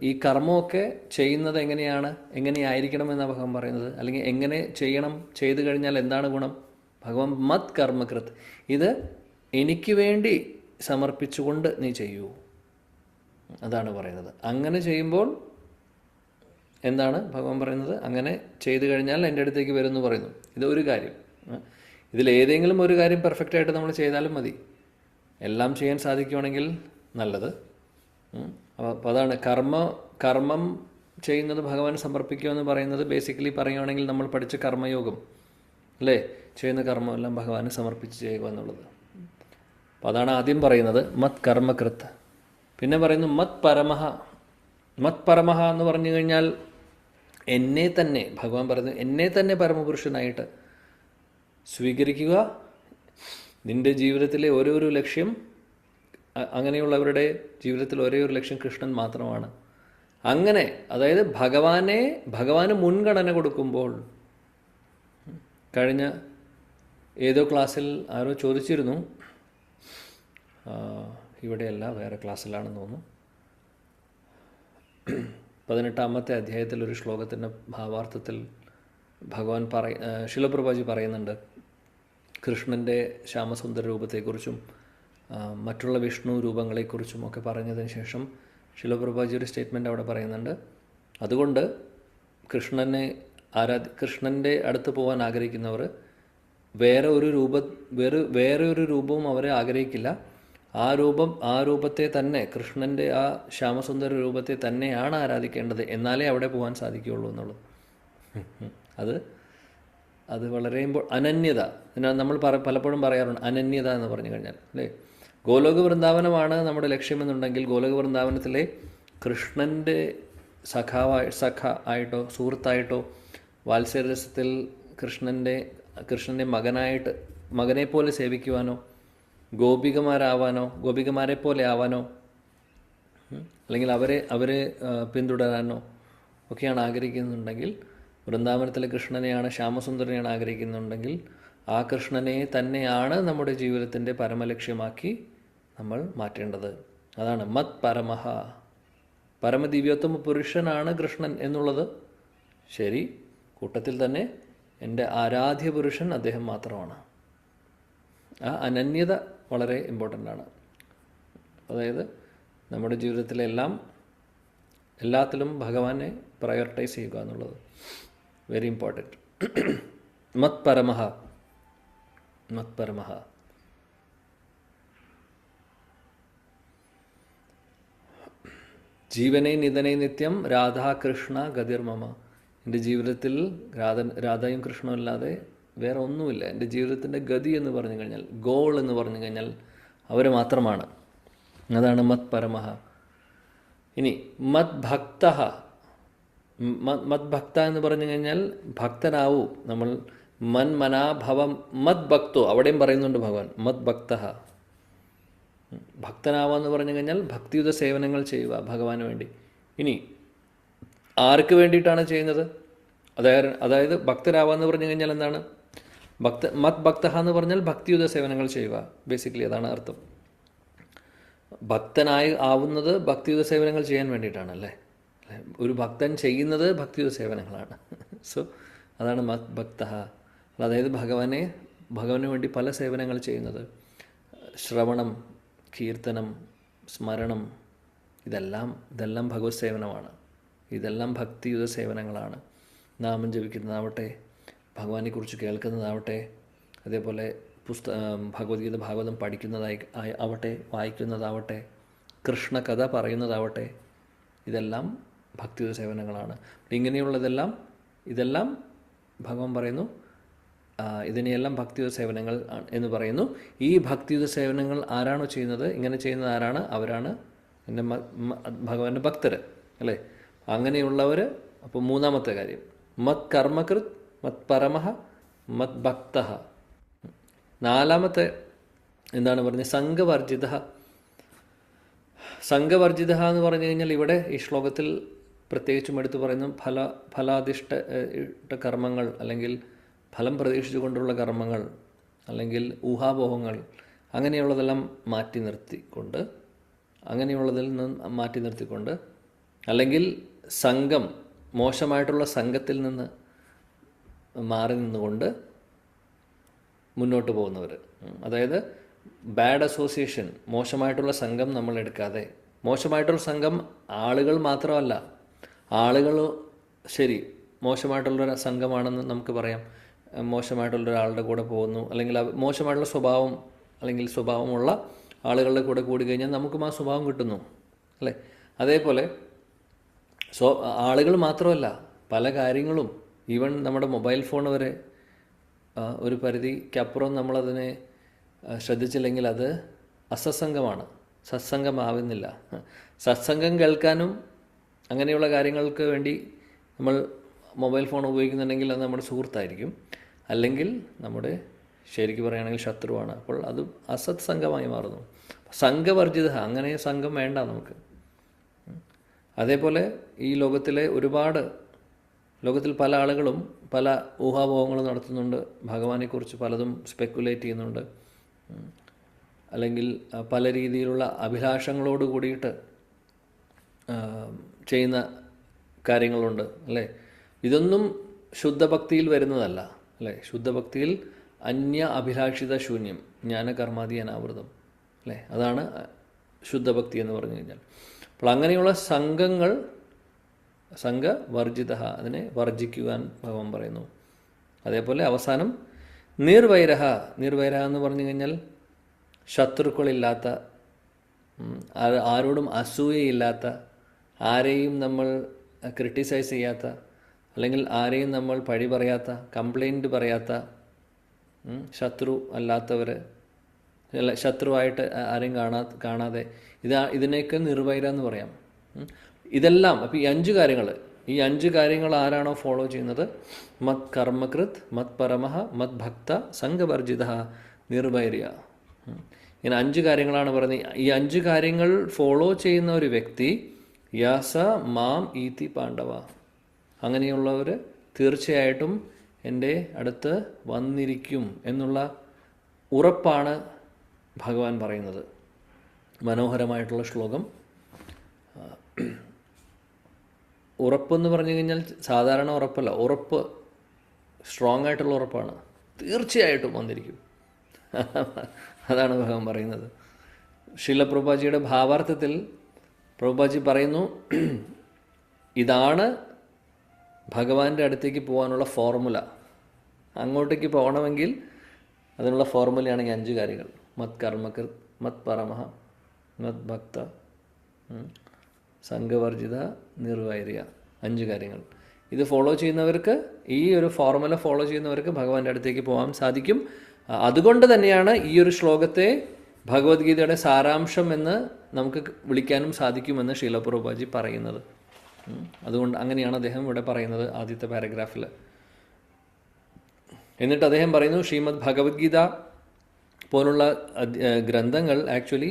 ഈ കർമ്മമൊക്കെ ചെയ്യുന്നത് എങ്ങനെയായിരിക്കണം എന്നാണ് ഭഗവാൻ പറയുന്നത്. അല്ലെങ്കിൽ എങ്ങനെ ചെയ്യണം, ചെയ്തു കഴിഞ്ഞാൽ എന്താണ് ഗുണം? ഭഗവാൻ മത് കർമ്മകൃത്, ഇത് എനിക്ക് വേണ്ടി സമർപ്പിച്ചുകൊണ്ട് നീ ചെയ്യൂ, അതാണ് പറയുന്നത്. അങ്ങനെ ചെയ്യുമ്പോൾ എന്താണ് ഭഗവാൻ പറയുന്നത്? അങ്ങനെ ചെയ്തു കഴിഞ്ഞാൽ എൻ്റെ അടുത്തേക്ക് വരുമെന്ന് പറയുന്നു. ഇതൊരു കാര്യം. ഇതിലേതെങ്കിലും ഒരു കാര്യം പെർഫെക്റ്റായിട്ട് നമ്മൾ ചെയ്താലും മതി. എല്ലാം ചെയ്യാൻ സാധിക്കുവാണെങ്കിൽ നല്ലത്. അപ്പോൾ അതാണ് കർമ്മം ചെയ്യുന്നത് ഭഗവാൻ സമർപ്പിക്കുക എന്ന് പറയുന്നത്. ബേസിക്കലി പറയുകയാണെങ്കിൽ നമ്മൾ പഠിച്ച കർമ്മയോഗം അല്ലേ, ചെയ്യുന്ന കർമ്മമെല്ലാം ഭഗവാന് സമർപ്പിച്ച് ചെയ്യുക എന്നുള്ളത്. അപ്പോൾ അതാണ് ആദ്യം പറയുന്നത്, മത് കർമ്മകൃത്ത്. പിന്നെ പറയുന്നു മത് പരമഹ. മത് പരമഹ എന്ന് പറഞ്ഞു കഴിഞ്ഞാൽ എന്നെ തന്നെ, ഭഗവാൻ പറയുന്നു, എന്നെ തന്നെ പരമപുരുഷനായിട്ട് സ്വീകരിക്കുക. നിൻ്റെ ജീവിതത്തിലെ ഓരോരോ ലക്ഷ്യം, അങ്ങനെയുള്ളവരുടെ ജീവിതത്തിൽ ഒരേ ഒരു ലക്ഷ്യം കൃഷ്ണൻ മാത്രമാണ്. അങ്ങനെ, അതായത് ഭഗവാന് മുൻഗണന കൊടുക്കുമ്പോൾ, കഴിഞ്ഞ ഏതോ ക്ലാസ്സിൽ ആരോ ചോദിച്ചിരുന്നു, ഇവിടെയല്ല വേറെ ക്ലാസ്സിലാണെന്ന് തോന്നുന്നു, 18ാമത്തെ അധ്യായത്തിൽ ഒരു ശ്ലോകത്തിൻ്റെ ഭാവാർത്ഥത്തിൽ ഭഗവാൻ ശിലപ്രഭാജി പറയുന്നുണ്ട്, കൃഷ്ണൻ്റെ ശ്യാമസുന്ദര രൂപത്തെക്കുറിച്ചും മറ്റുള്ള വിഷ്ണു രൂപങ്ങളെക്കുറിച്ചും ഒക്കെ പറഞ്ഞതിന് ശേഷം ശിലപ്രഭാജി ഒരു സ്റ്റേറ്റ്മെൻറ്റ് അവിടെ പറയുന്നുണ്ട്. അതുകൊണ്ട് കൃഷ്ണൻ്റെ അടുത്ത് പോകാൻ ആഗ്രഹിക്കുന്നവർ വേറെ ഒരു രൂപവും അവരെ ആഗ്രഹിക്കില്ല. ആ രൂപത്തെ തന്നെ, കൃഷ്ണൻ്റെ ആ ശ്യാമസുന്ദര രൂപത്തെ തന്നെയാണ് ആരാധിക്കേണ്ടത്, എന്നാലേ അവിടെ പോകാൻ സാധിക്കുകയുള്ളൂ എന്നുള്ളത്. അത് വളരെ അനന്യത. നമ്മൾ പലപ്പോഴും പറയാറുണ്ട് അനന്യത എന്ന് പറഞ്ഞു കഴിഞ്ഞാൽ അല്ലേ. ഗോലോക വൃന്ദാവനമാണ് നമ്മുടെ ലക്ഷ്യമെന്നുണ്ടെങ്കിൽ, ഗോലോക വൃന്ദാവനത്തിലെ കൃഷ്ണൻ്റെ സഖ ആയിട്ടോ സുഹൃത്തായിട്ടോ, വാത്സല്യരസത്തിൽ കൃഷ്ണൻ്റെ മകനെ പോലെ സേവിക്കുവാനോ, ഗോപികമാരെ പോലെ ആവാനോ, അല്ലെങ്കിൽ അവരെ പിന്തുടരാനോ ഒക്കെയാണ് ആഗ്രഹിക്കുന്നുണ്ടെങ്കിൽ, വൃന്ദാവനത്തിലെ കൃഷ്ണനെയാണ്, ശ്യാമസുന്ദരനെയാണ് ആഗ്രഹിക്കുന്നുണ്ടെങ്കിൽ, ആ കൃഷ്ണനെ തന്നെയാണ് നമ്മുടെ ജീവിതത്തിൻ്റെ പരമലക്ഷ്യമാക്കി നമ്മൾ മാറ്റേണ്ടത്. അതാണ് മത് പരമഹ. പരമദിവ്യോത്തമ പുരുഷനാണ് കൃഷ്ണൻ എന്നുള്ളത് ശരി, കൂട്ടത്തിൽ തന്നെ എൻ്റെ ആരാധ്യ പുരുഷൻ അദ്ദേഹം മാത്രമാണ്. ആ അനന്യത വളരെ ഇമ്പോർട്ടൻ്റ് ആണ്. അതായത് നമ്മുടെ ജീവിതത്തിലെ എല്ലാത്തിലും ഭഗവാനെ പ്രയോറിറ്റൈസ് ചെയ്യുക എന്നുള്ളത് വെരി ഇമ്പോർട്ടൻറ്റ്. മത് പരമഹ, മത് പരമഹ. ജീവനെ നിധനെ നിത്യം രാധാകൃഷ്ണ ഗതിർമമ. എൻ്റെ ജീവിതത്തിൽ രാധയും കൃഷ്ണനും അല്ലാതെ വേറെ ഒന്നുമില്ല. എൻ്റെ ജീവിതത്തിൻ്റെ ഗതി എന്ന് പറഞ്ഞു കഴിഞ്ഞാൽ, ഗോൾ എന്ന് പറഞ്ഞു കഴിഞ്ഞാൽ അവർ മാത്രമാണ്. അതാണ് മത് പരമഹ. ഇനി മത് ഭക്ത. മത് ഭക്ത എന്ന് പറഞ്ഞു കഴിഞ്ഞാൽ ഭക്തനാവൂ. നമ്മൾ മനാഭവം മത് ഭക്തോ, അവിടെയും പറയുന്നുണ്ട് ഭഗവാൻ മത് ഭക്ത. ഭക്തനാവുക എന്ന് പറഞ്ഞു കഴിഞ്ഞാൽ ഭക്തിയുത സേവനങ്ങൾ ചെയ്യുക ഭഗവാന് വേണ്ടി. ഇനി ആർക്ക് വേണ്ടിയിട്ടാണ് ചെയ്യുന്നത്? അതായത് ഭക്തരാവുക എന്ന് പറഞ്ഞു കഴിഞ്ഞാൽ എന്താണ്? മത് ഭക്ത എന്ന് പറഞ്ഞാൽ ഭക്തിയുത സേവനങ്ങൾ ചെയ്യുക. ബേസിക്കലി അതാണ് അർത്ഥം. ഭക്തനായി ആവുന്നത് ഭക്തിയുത സേവനങ്ങൾ ചെയ്യാൻ വേണ്ടിയിട്ടാണ് അല്ലേ. ഒരു ഭക്തൻ ചെയ്യുന്നത് ഭക്തിയുത സേവനങ്ങളാണ്. സോ അതാണ് മത് ഭക്ത. അതായത് ഭഗവാന് വേണ്ടി പല സേവനങ്ങൾ ചെയ്യുന്നത്. ശ്രവണം, കീർത്തനം, സ്മരണം, ഇതെല്ലാം ഭഗവത് സേവനമാണ്. ഇതെല്ലാം ഭക്തിയുത സേവനങ്ങളാണ്. നാമം ജപിക്കുന്നതാവട്ടെ, ഭഗവാനെക്കുറിച്ച് കേൾക്കുന്നതാവട്ടെ, അതേപോലെ ഭഗവത്ഗീത ഭാഗവതം ആവട്ടെ, വായിക്കുന്നതാവട്ടെ, കൃഷ്ണകഥ പറയുന്നതാവട്ടെ, ഇതെല്ലാം ഭക്തിയുത സേവനങ്ങളാണ്. ഇതെല്ലാം ഭഗവാൻ പറയുന്നു, ഇതിനെയെല്ലാം ഭക്തിയുത സേവനങ്ങൾ എന്ന് പറയുന്നു. ഈ ഭക്തിയുത സേവനങ്ങൾ ആരാണോ ചെയ്യുന്നത്, ഇങ്ങനെ ചെയ്യുന്നത് ആരാണ്? അവരാണ് എൻ്റെ ഭഗവാന്റെ ഭക്തർ അല്ലേ? അങ്ങനെയുള്ളവർ. അപ്പോൾ മൂന്നാമത്തെ കാര്യം മത് കർമ്മകൃത് മത് പരമഃ മത് ഭക്തഃ. നാലാമത്തെ എന്താണ് പറഞ്ഞത്? സംഘവർജിത. സംഘവർജിത എന്ന് പറഞ്ഞു കഴിഞ്ഞാൽ ഇവിടെ ഈ ശ്ലോകത്തിൽ പ്രത്യേകിച്ചും എടുത്തു പറയുന്നു ഫലാധിഷ്ഠ കർമ്മങ്ങൾ, അല്ലെങ്കിൽ ഫലം പ്രതീക്ഷിച്ചുകൊണ്ടുള്ള കർമ്മങ്ങൾ, അല്ലെങ്കിൽ ഊഹാപോഹങ്ങൾ, അങ്ങനെയുള്ളതെല്ലാം മാറ്റി നിർത്തിക്കൊണ്ട്, അങ്ങനെയുള്ളതിൽ നിന്ന് മാറ്റി നിർത്തിക്കൊണ്ട്, അല്ലെങ്കിൽ സംഘം, മോശമായിട്ടുള്ള സംഘത്തിൽ നിന്ന് മാറി നിന്നുകൊണ്ട് മുന്നോട്ട് പോകുന്നവർ. അതായത് ബാഡ് അസോസിയേഷൻ, മോശമായിട്ടുള്ള സംഘം നമ്മൾ എടുക്കാതെ. മോശമായിട്ടുള്ള സംഘം ആളുകൾ മാത്രമല്ല, ആളുകൾ ശരി മോശമായിട്ടുള്ളൊരു സംഘമാണെന്ന് നമുക്ക് പറയാം. മോശമായിട്ടുള്ളൊരാളുടെ കൂടെ പോകുന്നു, അല്ലെങ്കിൽ മോശമായിട്ടുള്ള സ്വഭാവം അല്ലെങ്കിൽ സ്വഭാവമുള്ള ആളുകളുടെ കൂടെ കൂടി കഴിഞ്ഞാൽ നമുക്കും ആ സ്വഭാവം കിട്ടുന്നു, അല്ലേ? അതേപോലെ ആളുകൾ മാത്രമല്ല, പല കാര്യങ്ങളും, ഈവൻ നമ്മുടെ മൊബൈൽ ഫോൺ വരെ ഒരു പരിധിക്കപ്പുറം നമ്മളതിനെ ശ്രദ്ധിച്ചില്ലെങ്കിൽ അത് അസത്സംഗമാണ്, സത്സംഗമാവുന്നില്ല. സത്സംഗം കേൾക്കാനും അങ്ങനെയുള്ള കാര്യങ്ങൾക്ക് വേണ്ടി നമ്മൾ മൊബൈൽ ഫോൺ ഉപയോഗിക്കുന്നുണ്ടെങ്കിൽ അത് നമ്മുടെ സുഹൃത്തായിരിക്കും, അല്ലെങ്കിൽ നമ്മുടെ ശരിക്ക് പറയുകയാണെങ്കിൽ ശത്രുവാണ്. അപ്പോൾ അത് അസത് സംഘമായി മാറുന്നു. സംഘവർജിത, അങ്ങനെ സംഘം വേണ്ട നമുക്ക്. അതേപോലെ ഈ ലോകത്തിൽ പല ആളുകളും പല ഊഹാപോഹങ്ങളും നടത്തുന്നുണ്ട്, ഭഗവാനെക്കുറിച്ച് പലതും സ്പെക്കുലേറ്റ് ചെയ്യുന്നുണ്ട്, അല്ലെങ്കിൽ പല രീതിയിലുള്ള അഭിലാഷങ്ങളോട് കൂടിയിട്ട് ചെയ്യുന്ന കാര്യങ്ങളുണ്ട്, അല്ലേ? ഇതൊന്നും ശുദ്ധഭക്തിയിൽ വരുന്നതല്ല, അല്ലേ? ശുദ്ധഭക്തിയിൽ അന്യ അഭിലാഷിത ശൂന്യം ജ്ഞാനകർമാദി അനാവൃതം, അല്ലേ? അതാണ് ശുദ്ധഭക്തി എന്ന് പറഞ്ഞു കഴിഞ്ഞാൽ. അപ്പോൾ അങ്ങനെയുള്ള സംഘവർജിത, അതിനെ വർജിക്കുവാൻ ഭഗവാൻ പറയുന്നു. അതേപോലെ അവസാനം നിർവൈരഹ. നിർവൈരഹ എന്ന് പറഞ്ഞു കഴിഞ്ഞാൽ ശത്രുക്കളില്ലാത്ത, ആരോടും അസൂയയില്ലാത്ത, ആരെയും നമ്മൾ ക്രിട്ടിസൈസ് ചെയ്യാത്ത, അല്ലെങ്കിൽ ആരെയും നമ്മൾ പഴി പറയാത്ത, കംപ്ലൈൻറ്റ് പറയാത്ത, ശത്രു അല്ലാത്തവർ, ശത്രുവായിട്ട് ആരെയും കാണാതെ ഇതിനെയൊക്കെ നിർവൈര എന്ന് പറയാം. ഇതെല്ലാം അപ്പോൾ ഈ അഞ്ച് കാര്യങ്ങൾ ആരാണോ ഫോളോ ചെയ്യുന്നത്, മത് കർമ്മകൃത് മത് പരമഃ മത് ഭക്ത സംഘവർജിത നിർവൈര്യ, ഇങ്ങനെ 5 കാര്യങ്ങളാണ് പറയുന്നത്. ഈ 5 കാര്യങ്ങൾ ഫോളോ ചെയ്യുന്ന ഒരു വ്യക്തി യാസ മാം ഈതി പാണ്ഡവ, അങ്ങനെയുള്ളവർ തീർച്ചയായിട്ടും എൻ്റെ അടുത്ത് വന്നിരിക്കും എന്നുള്ള ഉറപ്പാണ് ഭഗവാൻ പറയുന്നത്. മനോഹരമായിട്ടുള്ള ശ്ലോകം. ഉറപ്പെന്ന് പറഞ്ഞു കഴിഞ്ഞാൽ സാധാരണ ഉറപ്പല്ല, ഉറപ്പ് സ്ട്രോങ് ആയിട്ടുള്ള ഉറപ്പാണ്. തീർച്ചയായിട്ടും വന്നിരിക്കും, അതാണ് ഭഗവാൻ പറയുന്നത്. ശ്രീല പ്രഭുപാജിയുടെ ഭാവാർത്ഥത്തിൽ പ്രഭുപാജി പറയുന്നു, ഇതാണ് ഭഗവാന്റെ അടുത്തേക്ക് പോകാനുള്ള ഫോർമുല. അങ്ങോട്ടേക്ക് പോകണമെങ്കിൽ അതിനുള്ള ഫോർമുലയാണ് ഈ 5 കാര്യങ്ങൾ. മത് കർമ്മകൃത് മത് പരമഃ മത് ഭക്ത സംഘവർജിത നിർവൈര്യ, 5 കാര്യങ്ങൾ. ഇത് ഫോളോ ചെയ്യുന്നവർക്ക്, ഈ ഒരു ഫോർമുല ഫോളോ ചെയ്യുന്നവർക്ക് ഭഗവാന്റെ അടുത്തേക്ക് പോകാൻ സാധിക്കും. അതുകൊണ്ട് തന്നെയാണ് ഈ ഒരു ശ്ലോകത്തെ ഭഗവത്ഗീതയുടെ സാരാംശം എന്ന് നമുക്ക് വിളിക്കാനും സാധിക്കുമെന്ന് ശ്രീല പ്രഭുപാജി പറയുന്നത്. അതുകൊണ്ട് അങ്ങനെയാണ് അദ്ദേഹം ഇവിടെ പറയുന്നത് ആദ്യത്തെ പാരഗ്രാഫിൽ. എന്നിട്ട് അദ്ദേഹം പറയുന്നു, ശ്രീമദ് ഭഗവത്ഗീത പോലുള്ള ഗ്രന്ഥങ്ങൾ ആക്ച്വലി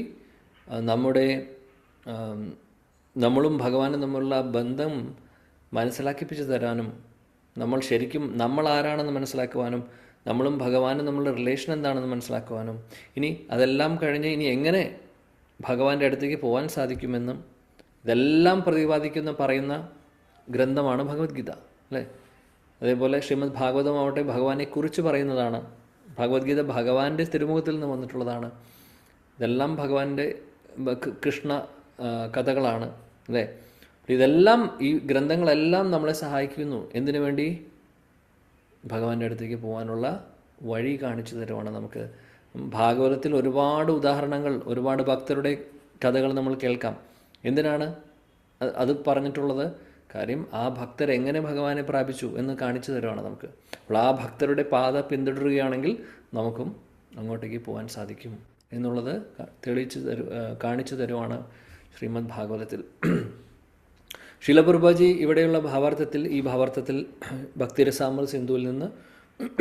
നമ്മളും ഭഗവാനും തമ്മിലുള്ള ബന്ധം മനസ്സിലാക്കിപ്പിച്ചു തരാനും, നമ്മൾ ശരിക്കും നമ്മൾ ആരാണെന്ന് മനസ്സിലാക്കുവാനും, നമ്മളും ഭഗവാനും നമ്മളുടെ റിലേഷൻ എന്താണെന്ന് മനസ്സിലാക്കുവാനും, ഇനി അതെല്ലാം കഴിഞ്ഞ് ഇനി എങ്ങനെ ഭഗവാന്റെ അടുത്തേക്ക് പോകാൻ സാധിക്കുമെന്നും ഇതെല്ലാം പറയുന്ന ഗ്രന്ഥമാണ് ഭഗവത്ഗീത, അല്ലേ? അതേപോലെ ശ്രീമദ് ഭാഗവതമാവട്ടെ ഭഗവാനെക്കുറിച്ച് പറയുന്നതാണ്. ഭഗവത്ഗീത ഭഗവാന്റെ തിരുമുഖത്തിൽ നിന്ന് വന്നിട്ടുള്ളതാണ്. ഇതെല്ലാം ഭഗവാന്റെ കൃഷ്ണ കഥകളാണ്, അല്ലേ? ഇതെല്ലാം, ഈ ഗ്രന്ഥങ്ങളെല്ലാം നമ്മളെ സഹായിക്കുന്നു. എന്തിനു വേണ്ടി? ഭഗവാന്റെ അടുത്തേക്ക് പോകാനുള്ള വഴി കാണിച്ചു തരുവാണ് നമുക്ക്. ഭാഗവതത്തിൽ ഒരുപാട് ഉദാഹരണങ്ങൾ, ഒരുപാട് ഭക്തരുടെ കഥകൾ നമ്മൾ കേൾക്കാം. എന്തിനാണ് അത് പറഞ്ഞിട്ടുള്ളത്? കാര്യം ആ ഭക്തർ എങ്ങനെ ഭഗവാനെ പ്രാപിച്ചു എന്ന് കാണിച്ചു തരുവാണ് നമുക്ക്. അപ്പോൾ ആ ഭക്തരുടെ പാത പിന്തുടരുകയാണെങ്കിൽ നമുക്കും അങ്ങോട്ടേക്ക് പോകാൻ സാധിക്കും എന്നുള്ളത് കാണിച്ചു തരുവാണ് ശ്രീമദ് ഭാഗവതത്തിൽ. ശീലപ്രഭാജി ഇവിടെയുള്ള ഭാവാർത്ഥത്തിൽ, ഈ ഭാവാർത്ഥത്തിൽ ഭക്തിരസാമർ സിന്ധുവിൽ നിന്ന്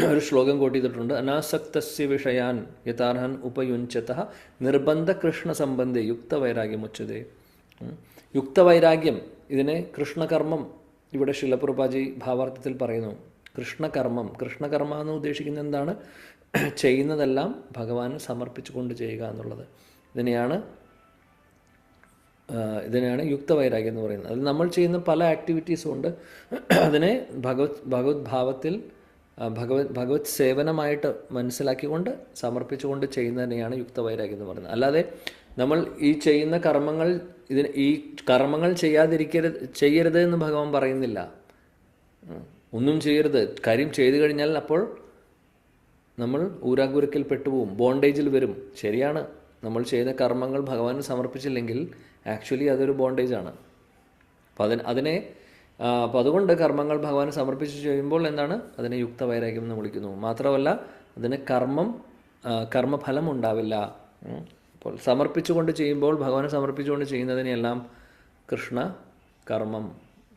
ഒരു ശ്ലോകം കോട്ട് ചെയ്തിട്ടുണ്ട്. അനാസക്തസ്യ വിഷയാൻ യഥാർഹൻ ഉപയുഞ്ചത നിർബന്ധ കൃഷ്ണ സംബന്ധേ യുക്തവൈരാഗ്യമുച്ചതേ. യുക്തവൈരാഗ്യം, ഇതിനെ കൃഷ്ണകർമ്മം ഇവിടെ ശീലപ്രഭാജി ഭാവാർത്ഥത്തിൽ പറയുന്നു. കൃഷ്ണകർമ്മം, കൃഷ്ണകർമ്മ എന്ന് ഉദ്ദേശിക്കുന്നത് എന്താണ്? ചെയ്യുന്നതെല്ലാം ഭഗവാന് സമർപ്പിച്ചുകൊണ്ട് ചെയ്യുക എന്നുള്ളത്. ഇതിനെയാണ് യുക്തവൈരാഗ്യം എന്ന് പറയുന്നത്. അതിൽ നമ്മൾ ചെയ്യുന്ന പല ആക്ടിവിറ്റീസും ഉണ്ട്. അതിനെ ഭഗവത് ഭാവത്തിൽ ഭഗവത് സേവനമായിട്ട് മനസ്സിലാക്കിക്കൊണ്ട് സമർപ്പിച്ചുകൊണ്ട് ചെയ്യുന്നതിനെയാണ് യുക്തവൈരാഗ്യം എന്ന് പറയുന്നത്. അല്ലാതെ നമ്മൾ ഈ ചെയ്യുന്ന കർമ്മങ്ങൾ, ഈ കർമ്മങ്ങൾ ചെയ്യരുത് എന്ന് ഭഗവാൻ പറയുന്നില്ല. ഒന്നും ചെയ്യരുത്, കാര്യം ചെയ്തു കഴിഞ്ഞാൽ അപ്പോൾ നമ്മൾ ഊരാകുരുക്കിൽ പെട്ടുപോകും, ബോണ്ടേജിൽ വരും. ശരിയാണ്, നമ്മൾ ചെയ്യുന്ന കർമ്മങ്ങൾ ഭഗവാന് സമർപ്പിച്ചില്ലെങ്കിൽ ആക്ച്വലി അതൊരു ബോണ്ടേജാണ്. അപ്പോൾ അതുകൊണ്ട് കർമ്മങ്ങൾ ഭഗവാന് സമർപ്പിച്ച് ചെയ്യുമ്പോൾ എന്താണ്? അതിനെ യുക്തവൈരാഗ്യം എന്ന് വിളിക്കുന്നു. മാത്രമല്ല അതിന് കർമ്മഫലം ഉണ്ടാവില്ല. അപ്പോൾ സമർപ്പിച്ചുകൊണ്ട് ചെയ്യുമ്പോൾ, ഭഗവാനെ സമർപ്പിച്ചുകൊണ്ട് ചെയ്യുന്നതിനെല്ലാം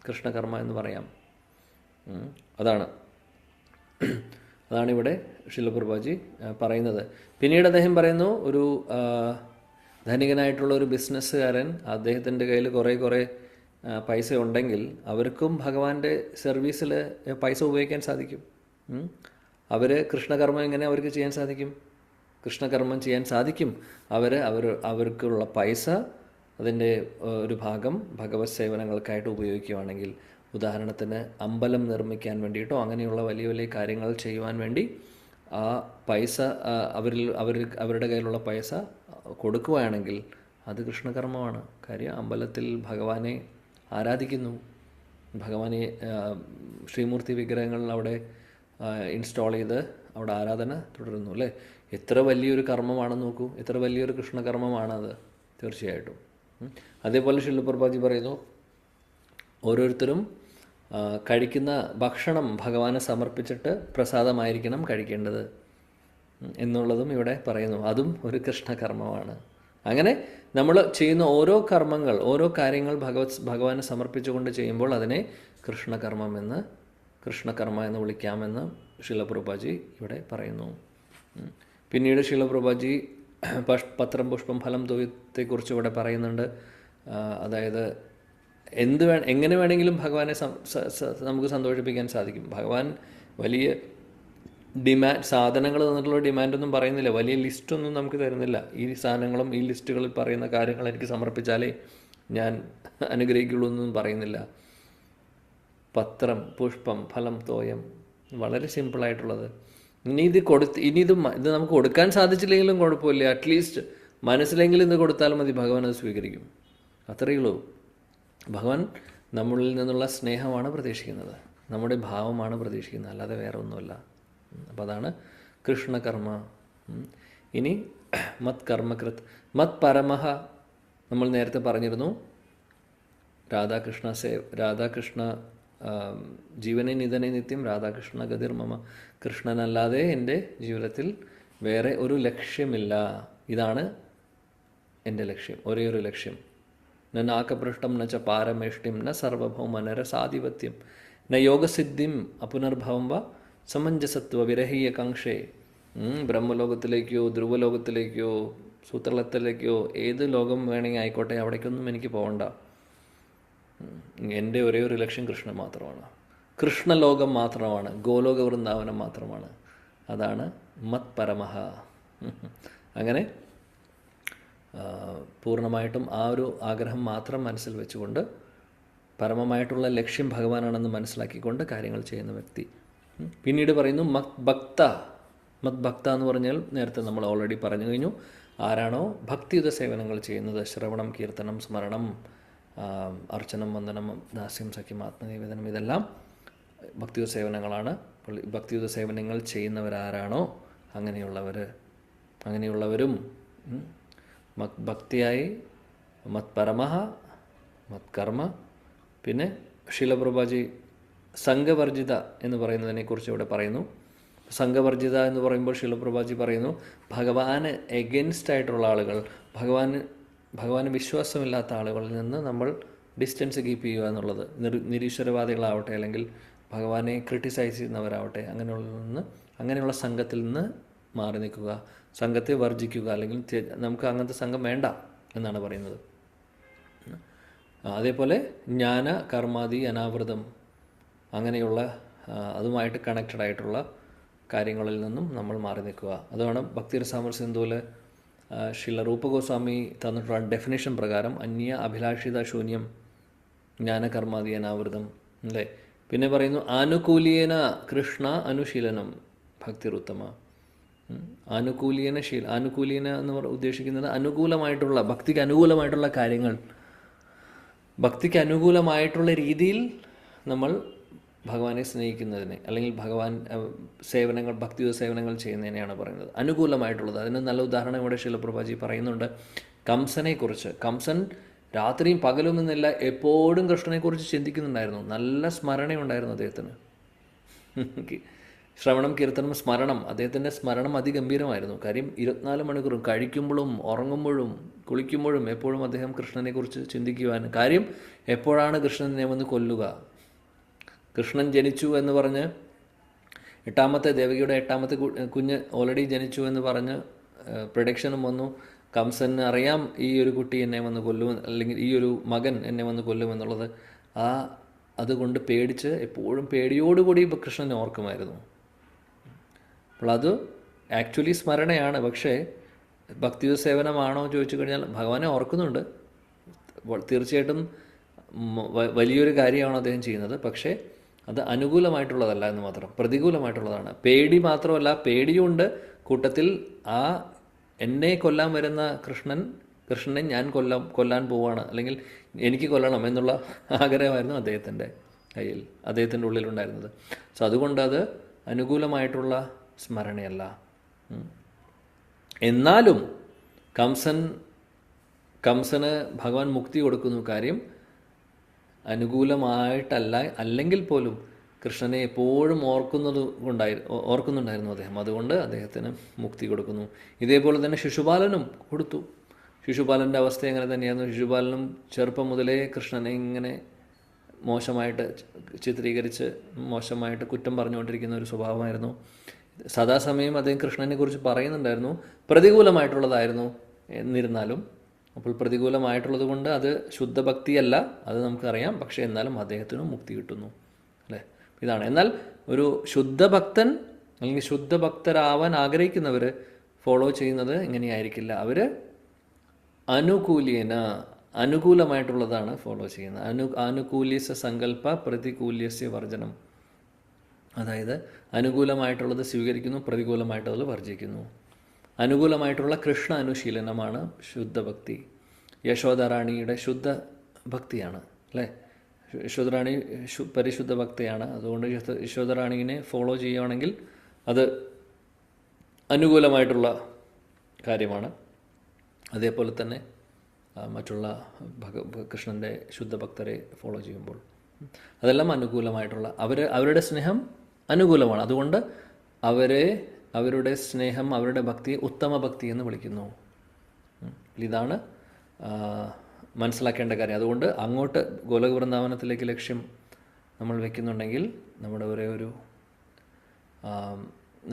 കൃഷ്ണകർമ്മ എന്ന് പറയാം. അതാണിവിടെ ശീലപ്രഭാജി പറയുന്നത്. പിന്നീട് അദ്ദേഹം പറയുന്നു, ഒരു ധനികനായിട്ടുള്ള ഒരു ബിസിനസ്സുകാരൻ, അദ്ദേഹത്തിൻ്റെ കയ്യിൽ കുറേ പൈസ ഉണ്ടെങ്കിൽ അവർക്കും ഭഗവാന്റെ സർവീസിൽ പൈസ ഉപയോഗിക്കാൻ സാധിക്കും. കൃഷ്ണകർമ്മം എങ്ങനെ അവർക്ക് ചെയ്യാൻ സാധിക്കും? കൃഷ്ണകർമ്മം ചെയ്യാൻ സാധിക്കും. അവർക്കുള്ള പൈസ, അതിൻ്റെ ഒരു ഭാഗം ഭഗവത് സേവനങ്ങൾക്കായിട്ട് ഉപയോഗിക്കുകയാണെങ്കിൽ, ഉദാഹരണത്തിന് അമ്പലം നിർമ്മിക്കാൻ വേണ്ടിയിട്ടോ അങ്ങനെയുള്ള വലിയ വലിയ കാര്യങ്ങൾ ചെയ്യുവാൻ വേണ്ടി ആ പൈസ അവരുടെ കയ്യിലുള്ള പൈസ കൊടുക്കുകയാണെങ്കിൽ അത് കൃഷ്ണകർമ്മമാണ്. കാര്യം അമ്പലത്തിൽ ഭഗവാനെ ആരാധിക്കുന്നു, ഭഗവാനെ ശ്രീമൂർത്തി വിഗ്രഹങ്ങൾ അവിടെ ഇൻസ്റ്റാൾ ചെയ്ത് അവിടെ ആരാധന തുടരുന്നു അല്ലേ. എത്ര വലിയൊരു കർമ്മമാണെന്ന് നോക്കൂ, എത്ര വലിയൊരു കൃഷ്ണകർമ്മമാണത് തീർച്ചയായിട്ടും. അതേപോലെ ശിലപ്രഭാജി പറയുന്നു, ഓരോരുത്തരും കഴിക്കുന്ന ഭക്ഷണം ഭഗവാനെ സമർപ്പിച്ചിട്ട് പ്രസാദമായിരിക്കണം കഴിക്കേണ്ടത് എന്നുള്ളതും ഇവിടെ പറയുന്നു. അതും ഒരു കൃഷ്ണകർമ്മമാണ്. അങ്ങനെ നമ്മൾ ചെയ്യുന്ന ഓരോ കാര്യങ്ങൾ ഭഗവാനെ സമർപ്പിച്ചുകൊണ്ട് ചെയ്യുമ്പോൾ അതിനെ കൃഷ്ണകർമ്മ എന്ന് വിളിക്കാമെന്ന് ശീലപ്രഭാജി ഇവിടെ പറയുന്നു. പിന്നീട് ശീലപ്രഭാജി പത്രം പുഷ്പം ഫലം ദ്വയത്തെക്കുറിച്ച് ഇവിടെ പറയുന്നുണ്ട്. അതായത് എങ്ങനെ വേണമെങ്കിലും ഭഗവാനെ നമുക്ക് സന്തോഷിപ്പിക്കാൻ സാധിക്കും. ഭഗവാൻ വലിയ സാധനങ്ങൾ തന്നിട്ടുള്ള ഡിമാൻഡൊന്നും പറയുന്നില്ല, വലിയ ലിസ്റ്റൊന്നും നമുക്ക് തരുന്നില്ല. ഈ സാധനങ്ങളും ഈ ലിസ്റ്റുകളിൽ പറയുന്ന കാര്യങ്ങൾ എനിക്ക് സമർപ്പിച്ചാലേ ഞാൻ അനുഗ്രഹിക്കുള്ളൂ എന്നൊന്നും പറയുന്നില്ല. പത്രം പുഷ്പം ഫലം തോയം, വളരെ സിമ്പിളായിട്ടുള്ളത്. ഇത് നമുക്ക് കൊടുക്കാൻ സാധിച്ചില്ലെങ്കിലും കുഴപ്പമില്ല, അറ്റ്ലീസ്റ്റ് മനസ്സിലെങ്കിലും ഇത് കൊടുത്താൽ മതി, ഭഗവാൻ അത് സ്വീകരിക്കും. അത്രയേ ഉള്ളൂ. ഭഗവാൻ നമ്മളിൽ നിന്നുള്ള സ്നേഹമാണ് പ്രതീക്ഷിക്കുന്നത്, നമ്മുടെ ഭാവമാണ് പ്രതീക്ഷിക്കുന്നത്, അല്ലാതെ വേറെ ഒന്നുമല്ല. അപ്പോൾ അതാണ് കൃഷ്ണകർമ്മ. ഇനി മത് കർമ്മകൃത് മത് പരമഹ, നമ്മൾ നേരത്തെ പറഞ്ഞിരുന്നു, രാധാകൃഷ്ണ ജീവനെ നിധനെ നിത്യം രാധാകൃഷ്ണ ഗതിർമമ, കൃഷ്ണനല്ലാതെ എൻ്റെ ജീവിതത്തിൽ വേറെ ഒരു ലക്ഷ്യമില്ല, ഇതാണ് എൻ്റെ ലക്ഷ്യം, ഒരേ ഒരു ലക്ഷ്യം. ന നാക്കപൃഷ്ടം ന ച പാരമേഷ്ടിം ന സർവഭൗമ നരസാധിപത്യം ന യോഗസിദ്ധിം അപുനർഭവം വ സമഞ്ജസത്വ വിരഹീയ കാംക്ഷേ. ബ്രഹ്മലോകത്തിലേക്കോ ധ്രുവലോകത്തിലേക്കോ സൂത്രലത്തിലേക്കോ ഏത് ലോകം വേണമെങ്കിൽ ആയിക്കോട്ടെ, അവിടേക്കൊന്നും എനിക്ക് പോകണ്ട. എൻ്റെ ഒരേ ഒരു ലക്ഷ്യം കൃഷ്ണൻ മാത്രമാണ്, കൃഷ്ണലോകം മാത്രമാണ്, ഗോലോക വൃന്ദാവനം മാത്രമാണ്. അതാണ് മത് പരമഹ. അങ്ങനെ പൂർണ്ണമായിട്ടും ആ ഒരു ആഗ്രഹം മാത്രം മനസ്സിൽ വെച്ചുകൊണ്ട് പരമമായിട്ടുള്ള ലക്ഷ്യം ഭഗവാനാണെന്ന് മനസ്സിലാക്കിക്കൊണ്ട് കാര്യങ്ങൾ ചെയ്യുന്ന വ്യക്തി. പിന്നീട് പറയുന്നു മത് ഭക്ത എന്ന് പറഞ്ഞാൽ നേരത്തെ നമ്മൾ ഓൾറെഡി പറഞ്ഞു കഴിഞ്ഞു. ആരാണോ ഭക്തിയുത സേവനങ്ങൾ ചെയ്യുന്നത്, ശ്രവണം, കീർത്തനം, സ്മരണം, അർച്ചനം, വന്ദനം, ദാസ്യം, സഖ്യം, ആത്മനിവേദനം, ഇതെല്ലാം ഭക്തിയുത സേവനങ്ങളാണ്. അപ്പോൾ ഭക്തിയുത സേവനങ്ങൾ ചെയ്യുന്നവരാരാണോ അങ്ങനെയുള്ളവരും മത് ഭക്തിയായി മത് പരമഹ മത് കർമ്മ. പിന്നെ ശീലപ്രഭാജി സംഘവർജിത എന്ന് പറയുന്നതിനെക്കുറിച്ച് ഇവിടെ പറയുന്നു. സംഘവർജിത എന്ന് പറയുമ്പോൾ ശീലപ്രഭാജി പറയുന്നു, ഭഗവാന് എഗെൻസ്റ്റ് ആയിട്ടുള്ള ആളുകൾ, ഭഗവാന് വിശ്വാസമില്ലാത്ത ആളുകളിൽ നിന്ന് നമ്മൾ ഡിസ്റ്റൻസ് കീപ്പ് ചെയ്യുക എന്നുള്ളത്. നിരീശ്വരവാദികളാവട്ടെ അല്ലെങ്കിൽ ഭഗവാനെ ക്രിട്ടിസൈസ് ചെയ്യുന്നവരാവട്ടെ അങ്ങനെയുള്ള സംഘത്തിൽ നിന്ന് മാറി നിൽക്കുക, സംഘത്തെ വർജിക്കുക, അല്ലെങ്കിൽ നമുക്ക് അങ്ങനത്തെ സംഘം വേണ്ട എന്നാണ് പറയുന്നത്. അതേപോലെ ജ്ഞാന കർമാദി അനാവൃതം അങ്ങനെയുള്ള അതുമായിട്ട് കണക്റ്റഡ് ആയിട്ടുള്ള കാര്യങ്ങളിൽ നിന്നും നമ്മൾ മാറി നിൽക്കുക. അതാണ് ഭക്തിരസാമർ സിന്ധുവിൽ ശ്രീല രൂപഗോസ്വാമി തന്നിട്ടുള്ള ഡെഫിനേഷൻ പ്രകാരം അന്യ അഭിലാഷിത ശൂന്യം ജ്ഞാനകർമാദി അനാവൃതം അല്ലേ. പിന്നെ പറയുന്നു ആനുകൂല്യേന കൃഷ്ണ അനുശീലനം ഭക്തിരുത്തമ. ആനുകൂല്യേന എന്ന് ഉദ്ദേശിക്കുന്നത് അനുകൂലമായിട്ടുള്ള ഭക്തിക്ക് അനുകൂലമായിട്ടുള്ള കാര്യങ്ങൾ, ഭക്തിക്ക് അനുകൂലമായിട്ടുള്ള രീതിയിൽ നമ്മൾ ഭഗവാനെ സ്നേഹിക്കുന്നതിനെ അല്ലെങ്കിൽ ഭഗവാൻ സേവനങ്ങൾ ഭക്തിയുത സേവനങ്ങൾ ചെയ്യുന്നതിനെയാണ് പറയുന്നത് അനുകൂലമായിട്ടുള്ളത്. അതിന് നല്ല ഉദാഹരണം ഇവിടെ ശിലപ്രഭാജി പറയുന്നുണ്ട് കംസനെക്കുറിച്ച്. കംസൻ രാത്രിയും പകലും എന്നില്ല എപ്പോഴും കൃഷ്ണനെക്കുറിച്ച് ചിന്തിക്കുന്നുണ്ടായിരുന്നു. നല്ല സ്മരണയുണ്ടായിരുന്നു അദ്ദേഹത്തിന്. ശ്രവണം കീർത്തനം സ്മരണം, അദ്ദേഹത്തിൻ്റെ സ്മരണം അതിഗംഭീരമായിരുന്നു. കാര്യം 24 മണിക്കൂറും കഴിക്കുമ്പോഴും ഉറങ്ങുമ്പോഴും കുളിക്കുമ്പോഴും എപ്പോഴും അദ്ദേഹം കൃഷ്ണനെക്കുറിച്ച് ചിന്തിക്കുവാൻ. കാര്യം എപ്പോഴാണ് കൃഷ്ണനെ വന്ന് കൊല്ലുക, കൃഷ്ണൻ ജനിച്ചു എന്ന് പറഞ്ഞ് ദേവകിയുടെ 8ാമത്തെ കുഞ്ഞ് ഓൾറെഡി ജനിച്ചു എന്ന് പറഞ്ഞ് പ്രഡിക്ഷനും വന്നു. കംസന് അറിയാം ഈ ഒരു കുട്ടി എന്നെ വന്ന് കൊല്ലും, അല്ലെങ്കിൽ ഈ ഒരു മകൻ എന്നെ വന്ന് കൊല്ലുമെന്നുള്ളത്. അതുകൊണ്ട് പേടിച്ച് എപ്പോഴും പേടിയോടുകൂടി കൃഷ്ണനെ ഓർക്കുമായിരുന്നു. അപ്പോൾ അത് ആക്ച്വലി സ്മരണയാണ്. പക്ഷേ ഭക്തിയുത സേവനമാണോ ചോദിച്ചു കഴിഞ്ഞാൽ ഭഗവാനെ ഓർക്കുന്നുണ്ട്, തീർച്ചയായിട്ടും വലിയൊരു കാര്യമാണ് അദ്ദേഹം ചെയ്യുന്നത്. പക്ഷേ അത് അനുകൂലമായിട്ടുള്ളതല്ല എന്ന് മാത്രം, പ്രതികൂലമായിട്ടുള്ളതാണ്. പേടി മാത്രമല്ല, പേടിയുണ്ട് കൂട്ടത്തിൽ. എന്നെ കൊല്ലാൻ വരുന്ന കൃഷ്ണനെ ഞാൻ കൊല്ലാൻ പോവാണ്, അല്ലെങ്കിൽ എനിക്ക് കൊല്ലണം എന്നുള്ള ആഗ്രഹമായിരുന്നു അദ്ദേഹത്തിൻ്റെ കയ്യിൽ, അദ്ദേഹത്തിൻ്റെ ഉള്ളിലുണ്ടായിരുന്നത്. സോ അതുകൊണ്ട് അത് അനുകൂലമായിട്ടുള്ള സ്മരണയല്ല. എന്നാലും കംസന് ഭഗവാൻ മുക്തി കൊടുക്കുന്നു. കാര്യം അനുകൂലമായിട്ടല്ല, അല്ലെങ്കിൽ പോലും കൃഷ്ണനെ എപ്പോഴും ഓർക്കുന്നുണ്ടായിരുന്നു അദ്ദേഹം. അതുകൊണ്ട് അദ്ദേഹത്തിന് മുക്തി കൊടുക്കുന്നു. ഇതേപോലെ തന്നെ ശിശുപാലനും കൊടുത്തു. ശിശുപാലൻ്റെ അവസ്ഥ എങ്ങനെ തന്നെയായിരുന്നു. ശിശുപാലനും ചെറുപ്പം മുതലേ കൃഷ്ണനെ ഇങ്ങനെ മോശമായിട്ട് ചിത്രീകരിച്ച് മോശമായിട്ട് കുറ്റം പറഞ്ഞുകൊണ്ടിരിക്കുന്ന ഒരു സ്വഭാവമായിരുന്നു. സദാസമയം അദ്ദേഹം കൃഷ്ണനെക്കുറിച്ച് പറയുന്നുണ്ടായിരുന്നു. പ്രതികൂലമായിട്ടുള്ളതായിരുന്നു എന്നിരുന്നാലും. അപ്പോൾ പ്രതികൂലമായിട്ടുള്ളത് കൊണ്ട് അത് ശുദ്ധഭക്തിയല്ല, അത് നമുക്കറിയാം. പക്ഷേ എന്നാലും അദ്ദേഹത്തിനും മുക്തി കിട്ടുന്നു അല്ലേ. ഇതാണ്. എന്നാൽ ഒരു ശുദ്ധഭക്തൻ അല്ലെങ്കിൽ ശുദ്ധഭക്തരാവാൻ ആഗ്രഹിക്കുന്നവർ ഫോളോ ചെയ്യുന്നത് ഇങ്ങനെയായിരിക്കില്ല. അവർ അനുകൂലമായിട്ടുള്ളതാണ് ഫോളോ ചെയ്യുന്നത്. ആനുകൂല്യസ്യ സങ്കല്പ പ്രതികൂല്യസ്യ വർജനം. അതായത് അനുകൂലമായിട്ടുള്ളത് സ്വീകരിക്കുന്നു, പ്രതികൂലമായിട്ടുള്ളത് വർജിക്കുന്നു. അനുകൂലമായിട്ടുള്ള കൃഷ്ണ അനുശീലനമാണ് ശുദ്ധഭക്തി. യശോദറാണിയുടെ ശുദ്ധ ഭക്തിയാണ് അല്ലേ. യശോദറാണി പരിശുദ്ധ ഭക്തിയാണ്. അതുകൊണ്ട് യശോദറാണിയെ ഫോളോ ചെയ്യുകയാണെങ്കിൽ അത് അനുകൂലമായിട്ടുള്ള കാര്യമാണ്. അതേപോലെ തന്നെ മറ്റുള്ള കൃഷ്ണൻ്റെ ശുദ്ധഭക്തരെ ഫോളോ ചെയ്യുമ്പോൾ അതെല്ലാം അനുകൂലമായിട്ടുള്ള അവരുടെ സ്നേഹം അനുകൂലമാണ്. അതുകൊണ്ട് അവരുടെ സ്നേഹം, അവരുടെ ഭക്തി ഉത്തമ ഭക്തി എന്ന് വിളിക്കുന്നു. ഇതാണ് മനസ്സിലാക്കേണ്ട കാര്യം. അതുകൊണ്ട് അങ്ങോട്ട് ഗോലോക വൃന്ദാവനത്തിലേക്ക് ലക്ഷ്യം നമ്മൾ വയ്ക്കുന്നുണ്ടെങ്കിൽ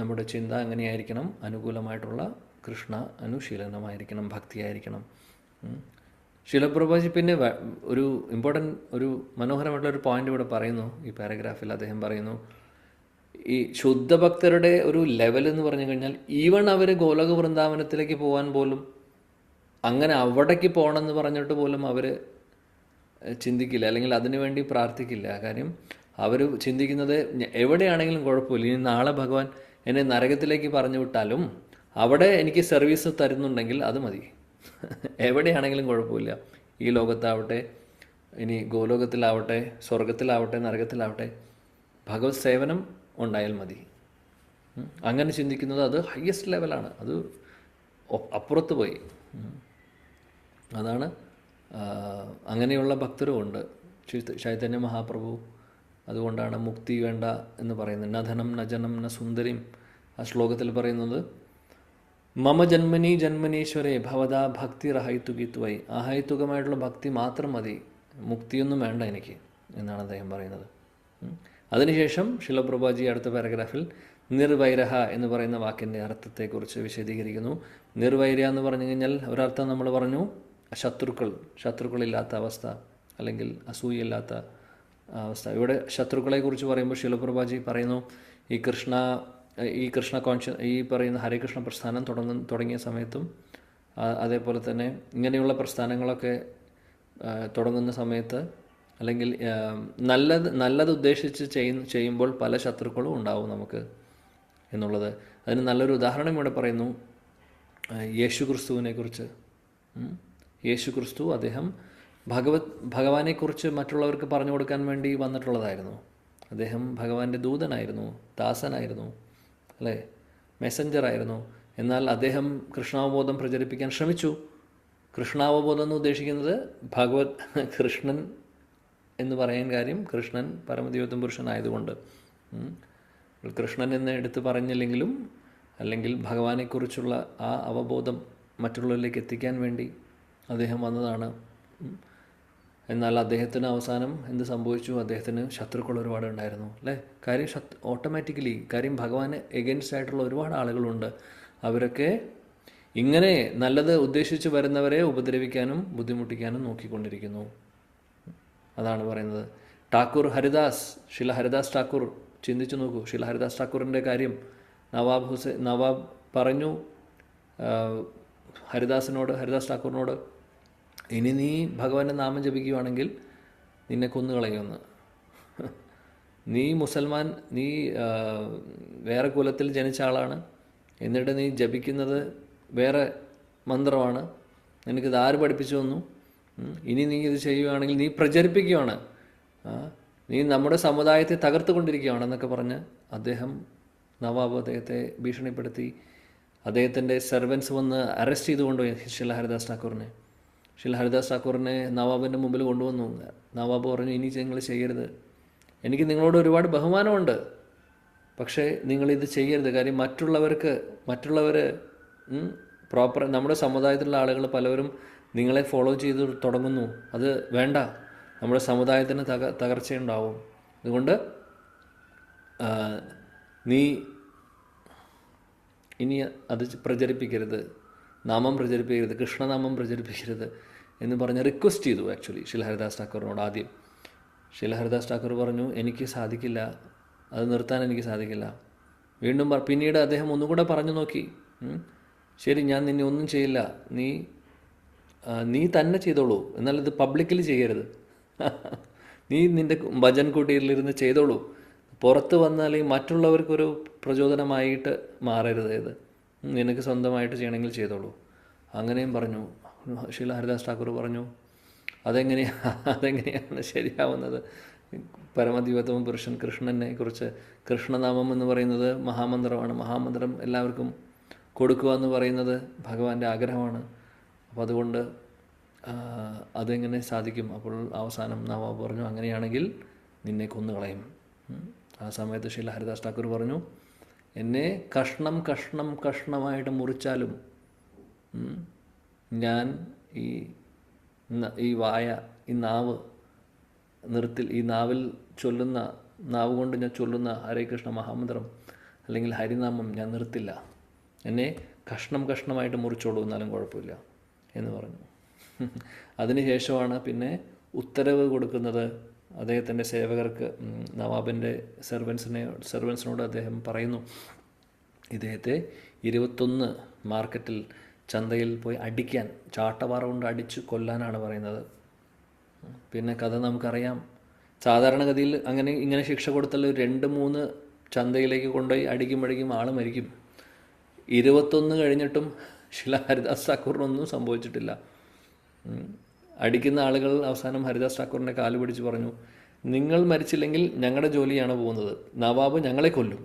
നമ്മുടെ ചിന്ത എങ്ങനെയായിരിക്കണം? അനുകൂലമായിട്ടുള്ള കൃഷ്ണ അനുശീലനമായിരിക്കണം, ഭക്തിയായിരിക്കണം. ശിലപ്രഭാജി പിന്നെ ഒരു മനോഹരമായിട്ടുള്ള ഒരു പോയിന്റ് ഇവിടെ പറയുന്നു. ഈ പാരഗ്രാഫിൽ അദ്ദേഹം പറയുന്നു, ഈ ശുദ്ധഭക്തരുടെ ഒരു ലെവൽ എന്ന് പറഞ്ഞു കഴിഞ്ഞാൽ ഈവൺ അവർ ഗോലോക വൃന്ദാവനത്തിലേക്ക് പോകാൻ പോലും, അങ്ങനെ അവിടേക്ക് പോകണമെന്ന് പറഞ്ഞിട്ട് പോലും അവർ ചിന്തിക്കില്ല, അല്ലെങ്കിൽ അതിനുവേണ്ടി പ്രാർത്ഥിക്കില്ല. കാര്യം അവർ ചിന്തിക്കുന്നത് എവിടെയാണെങ്കിലും കുഴപ്പമില്ല, ഇനി നാളെ ഭഗവാൻ എന്നെ നരകത്തിലേക്ക് പറഞ്ഞു വിട്ടാലും അവിടെ എനിക്ക് സർവീസ് തരുന്നുണ്ടെങ്കിൽ അത് മതി. എവിടെയാണെങ്കിലും കുഴപ്പമില്ല, ഈ ലോകത്താവട്ടെ, ഇനി ഗോലോകത്തിലാവട്ടെ, സ്വർഗത്തിലാവട്ടെ, നരകത്തിലാവട്ടെ, ഭഗവത് സേവനം ഉണ്ടായാൽ മതി. അങ്ങനെ ചിന്തിക്കുന്നത് അത് ഹയസ്റ്റ് ലെവലാണ്. അത് അപ്പുറത്ത് പോയി. അതാണ് അങ്ങനെയുള്ള ഭക്തരും ഉണ്ട്. ചൈതന്യ മഹാപ്രഭു അതുകൊണ്ടാണ് മുക്തി വേണ്ട എന്ന് പറയുന്നത്. ന ധനം ന ജനം ന സുന്ദരിം. ആ ശ്ലോകത്തിൽ പറയുന്നത് മമ ജന്മനീശ്വരേ ഭവതാ ഭക്തി റഹൈതുകിത്വൈ. അഹൈതുകമായിട്ടുള്ള ഭക്തി മാത്രം മതി. മുക്തിയൊന്നും വേണ്ട എനിക്ക് എന്നാണ് അദ്ദേഹം പറയുന്നത്. അതിനുശേഷം ശിലപ്രഭാജി അടുത്ത പാരഗ്രാഫിൽ നിർവൈരഹ എന്ന് പറയുന്ന വാക്കിൻ്റെ അർത്ഥത്തെക്കുറിച്ച് വിശദീകരിക്കുന്നു. നിർവൈര എന്ന് പറഞ്ഞു കഴിഞ്ഞാൽ ഒരർത്ഥം നമ്മൾ പറഞ്ഞു, ശത്രുക്കളില്ലാത്ത അവസ്ഥ അല്ലെങ്കിൽ അസൂയയില്ലാത്ത അവസ്ഥ. ഇവിടെ ശത്രുക്കളെക്കുറിച്ച് പറയുമ്പോൾ ശിലപ്രഭാജി പറയുന്നു, ഈ കൃഷ്ണ ഈ പറയുന്ന ഹരേകൃഷ്ണ പ്രസ്ഥാനം തുടങ്ങിയ സമയത്തും അതേപോലെ തന്നെ ഇങ്ങനെയുള്ള പ്രസ്ഥാനങ്ങളൊക്കെ തുടങ്ങുന്ന സമയത്ത് അല്ലെങ്കിൽ നല്ലത് ഉദ്ദേശിച്ച് ചെയ്യുമ്പോൾ പല ശത്രുക്കളും ഉണ്ടാവും നമുക്ക് എന്നുള്ളത്. അതിന് നല്ലൊരു ഉദാഹരണം ഇവിടെ പറയുന്നു യേശു ക്രിസ്തുവിനെ കുറിച്ച്. യേശു ക്രിസ്തു അദ്ദേഹം ഭഗവാനെക്കുറിച്ച് മറ്റുള്ളവർക്ക് പറഞ്ഞു കൊടുക്കാൻ വേണ്ടി വന്നിട്ടുള്ളതായിരുന്നു. അദ്ദേഹം ഭഗവാന്റെ ദൂതനായിരുന്നു, ദാസനായിരുന്നു, അല്ലേ, മെസ്സഞ്ചറായിരുന്നു. എന്നാൽ അദ്ദേഹം കൃഷ്ണാവബോധം പ്രചരിപ്പിക്കാൻ ശ്രമിച്ചു. കൃഷ്ണാവബോധം എന്ന് ഉദ്ദേശിക്കുന്നത് കൃഷ്ണൻ എന്ന് പറയാൻ കാര്യം കൃഷ്ണൻ പരമദിവ്യത്വം പുരുഷനായതുകൊണ്ട്. കൃഷ്ണൻ എന്ന് എടുത്ത് പറഞ്ഞില്ലെങ്കിലും അല്ലെങ്കിൽ ഭഗവാനെക്കുറിച്ചുള്ള ആ അവബോധം മറ്റുള്ളവരിലേക്ക് എത്തിക്കാൻ വേണ്ടി അദ്ദേഹം വന്നതാണ്. എന്നാൽ അദ്ദേഹത്തിന് അവസാനം എന്ത് സംഭവിച്ചു? അദ്ദേഹത്തിന് ശത്രുക്കൾ ഒരുപാട് ഉണ്ടായിരുന്നു, അല്ലേ. കാര്യം ഓട്ടോമാറ്റിക്കലി കാര്യം ഭഗവാന് എഗൻസ്റ്റ് ആയിട്ടുള്ള ഒരുപാട് ആളുകളുണ്ട്. അവരൊക്കെ ഇങ്ങനെ നല്ലത് ഉദ്ദേശിച്ച് വരുന്നവരെ ഉപദ്രവിക്കാനും ബുദ്ധിമുട്ടിക്കാനും നോക്കിക്കൊണ്ടിരിക്കുന്നു. അതാണ് പറയുന്നത്. ശില ഹരിദാസ് ഠാക്കൂർ ചിന്തിച്ചു നോക്കൂ. ശില ഹരിദാസ് ഠാക്കൂറിൻ്റെ കാര്യം നവാബ് പറഞ്ഞു ഹരിദാസ് ഠാക്കൂറിനോട്, ഇനി നീ ഭഗവാന്റെ നാമം ജപിക്കുകയാണെങ്കിൽ നിന്നെ കൊന്നുകളയുമെന്ന്. നീ മുസൽമാൻ, നീ വേറെ കുലത്തിൽ ജനിച്ച ആളാണ്, എന്നിട്ട് നീ ജപിക്കുന്നത് വേറെ മന്ത്രമാണ്, നിനക്കിത് ആര് പഠിപ്പിച്ചു തന്നു? ഇനി നീ ഇത് ചെയ്യുകയാണെങ്കിൽ നീ പ്രചരിപ്പിക്കുകയാണ്, നീ നമ്മുടെ സമുദായത്തെ തകർത്തുകൊണ്ടിരിക്കുകയാണെന്നൊക്കെ പറഞ്ഞ് നവാബ് അദ്ദേഹത്തെ ഭീഷണിപ്പെടുത്തി. അദ്ദേഹത്തിൻ്റെ സെർവൻസ് വന്ന് അറസ്റ്റ് ചെയ്തുകൊണ്ടുപോയി ശില ഹരിദാസ് ഠാക്കൂറിനെ നവാബിൻ്റെ മുമ്പിൽ കൊണ്ടുവന്നു. നവാബ് പറഞ്ഞു, ഇനി നിങ്ങൾ ചെയ്യരുത്, എനിക്ക് നിങ്ങളോട് ഒരുപാട് ബഹുമാനമുണ്ട്, പക്ഷേ നിങ്ങളിത് ചെയ്യരുത്. കാര്യം മറ്റുള്ളവർ പ്രോപ്പർ നമ്മുടെ സമുദായത്തിലുള്ള ആളുകൾ പലവരും നിങ്ങളെ ഫോളോ ചെയ്ത് തുടങ്ങുന്നു. അത് വേണ്ട, നമ്മുടെ സമുദായത്തിന് തകർച്ചയുണ്ടാവും. അതുകൊണ്ട് നീ ഇനി അത് പ്രചരിപ്പിക്കരുത്, നാമം പ്രചരിപ്പിക്കരുത്, കൃഷ്ണനാമം പ്രചരിപ്പിക്കരുത് എന്ന് പറഞ്ഞ് റിക്വസ്റ്റ് ചെയ്തു ആക്ച്വലി ശില ഹരിദാസ് ഠാക്കൂറിനോട്. ആദ്യം ശില ഹരിദാസ് ഠാക്കൂർ പറഞ്ഞു, എനിക്ക് സാധിക്കില്ല, അത് നിർത്താൻ എനിക്ക് സാധിക്കില്ല. വീണ്ടും പിന്നീട് അദ്ദേഹം ഒന്നുകൂടെ പറഞ്ഞു നോക്കി, ശരി, ഞാൻ നിന്നെ ഒന്നും ചെയ്യില്ല, നീ തന്നെ ചെയ്തോളൂ, എന്നാൽ ഇത് പബ്ലിക്കലി ചെയ്യരുത്. നീ നിൻ്റെ ഭജൻ കുട്ടിയിലിരുന്ന് ചെയ്തോളൂ, പുറത്ത് വന്നാൽ മറ്റുള്ളവർക്കൊരു പ്രചോദനമായിട്ട് മാറരുത്, ഇത് നിനക്ക് സ്വന്തമായിട്ട് ചെയ്യണമെങ്കിൽ ചെയ്തോളൂ. അങ്ങനെയും പറഞ്ഞു. ശില ഹരിദാസ് ഠാക്കൂർ പറഞ്ഞു, അതെങ്ങനെയാണ് ശരിയാവുന്നത്? പരമദിവ്യത്വം പുരുഷൻ കൃഷ്ണനെ കുറിച്ച്, കൃഷ്ണനാമം എന്ന് പറയുന്നത് മഹാമന്ത്രമാണ്. മഹാമന്ത്രം എല്ലാവർക്കും കൊടുക്കുക എന്ന് പറയുന്നത് ഭഗവാന്റെ ആഗ്രഹമാണ്. അപ്പോൾ അതുകൊണ്ട് അതെങ്ങനെ സാധിക്കും? അപ്പോൾ അവസാനം നവാബ് പറഞ്ഞു, അങ്ങനെയാണെങ്കിൽ നിന്നെ കൊന്നുകളയും. ആ സമയത്ത് ശില ഹരിദാസ് ഠാക്കൂർ പറഞ്ഞു, എന്നെ കഷ്ണമായിട്ട് മുറിച്ചാലും ഞാൻ ഈ വായ, ഈ നാവ് ഈ നാവ് കൊണ്ട് ഞാൻ ചൊല്ലുന്ന ഹരേ കൃഷ്ണ മഹാമന്ത്രം അല്ലെങ്കിൽ ഹരിനാമം ഞാൻ നിർത്തില്ല. എന്നെ കഷ്ണമായിട്ട് മുറിച്ചോളൂ, എന്നാലും കുഴപ്പമില്ല എന്ന് പറഞ്ഞു. അതിനുശേഷമാണ് പിന്നെ ഉത്തരവ് കൊടുക്കുന്നത് അദ്ദേഹത്തിൻ്റെ സേവകർക്ക്. നവാബിൻ്റെ സെർവൻസിനോട് അദ്ദേഹം പറയുന്നു, ഇദ്ദേഹത്തെ 21 മാർക്കറ്റിൽ ചന്തയിൽ പോയി അടിക്കാൻ, ചാട്ടവാറ കൊണ്ട് അടിച്ച് കൊല്ലാനാണ് പറയുന്നത്. പിന്നെ കഥ നമുക്കറിയാം. സാധാരണഗതിയിൽ ഇങ്ങനെ ശിക്ഷ കൊടുത്താൽ 2-3 ചന്തയിലേക്ക് കൊണ്ടുപോയി അടിക്കുമ്പോഴേക്കും ആൾ മരിക്കും. 21 കഴിഞ്ഞിട്ടും ശില ഹരിദാസ് ഠാക്കൂറിനൊന്നും സംഭവിച്ചിട്ടില്ല. അടിക്കുന്ന ആളുകൾ അവസാനം ഹരിദാസ് ഠാക്കൂറിൻ്റെ കാല് പിടിച്ച് പറഞ്ഞു, നിങ്ങൾ മരിച്ചില്ലെങ്കിൽ ഞങ്ങളുടെ ജോലിയാണ് പോകുന്നത്, നവാബ് ഞങ്ങളെ കൊല്ലും,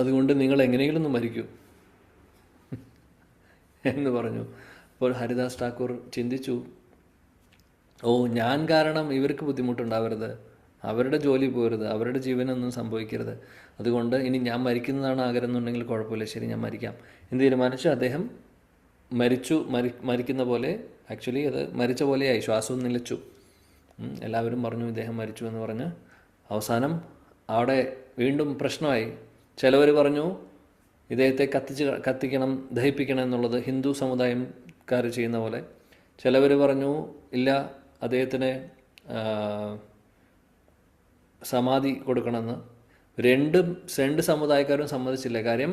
അതുകൊണ്ട് നിങ്ങൾ എങ്ങനെയെങ്കിലും ഒന്ന് മരിക്കൂ എന്ന് പറഞ്ഞു. അപ്പോൾ ഹരിദാസ് ഠാക്കൂർ ചിന്തിച്ചു, ഞാൻ കാരണം ഇവർക്ക് ബുദ്ധിമുട്ടുണ്ടാവരുത്, അവരുടെ ജോലി പോകരുത്, അവരുടെ ജീവനൊന്നും സംഭവിക്കരുത്, അതുകൊണ്ട് ഇനി ഞാൻ മരിക്കുന്നതാണ് ആഗ്രഹം എന്നുണ്ടെങ്കിൽ കുഴപ്പമില്ല, ശരി, ഞാൻ മരിക്കാം എന്ന് തീരുമാനിച്ചു. അദ്ദേഹം മരിക്കുന്ന പോലെ, ആക്ച്വലി അത് മരിച്ച പോലെയായി, ശ്വാസവും നിലച്ചു. എല്ലാവരും പറഞ്ഞു ഇദ്ദേഹം മരിച്ചു എന്ന് പറഞ്ഞ്. അവസാനം അവിടെ വീണ്ടും പ്രശ്നമായി. ചിലവർ പറഞ്ഞു ഇദ്ദേഹത്തെ കത്തിക്കണം, ദഹിപ്പിക്കണം എന്നുള്ളത് ഹിന്ദു സമുദായക്കാർ ചെയ്യുന്ന പോലെ. ചിലവർ പറഞ്ഞു ഇല്ല, അദ്ദേഹത്തിന് സമാധി കൊടുക്കണമെന്ന്. രണ്ട് സമുദായക്കാരും സമ്മതിച്ചില്ല. കാര്യം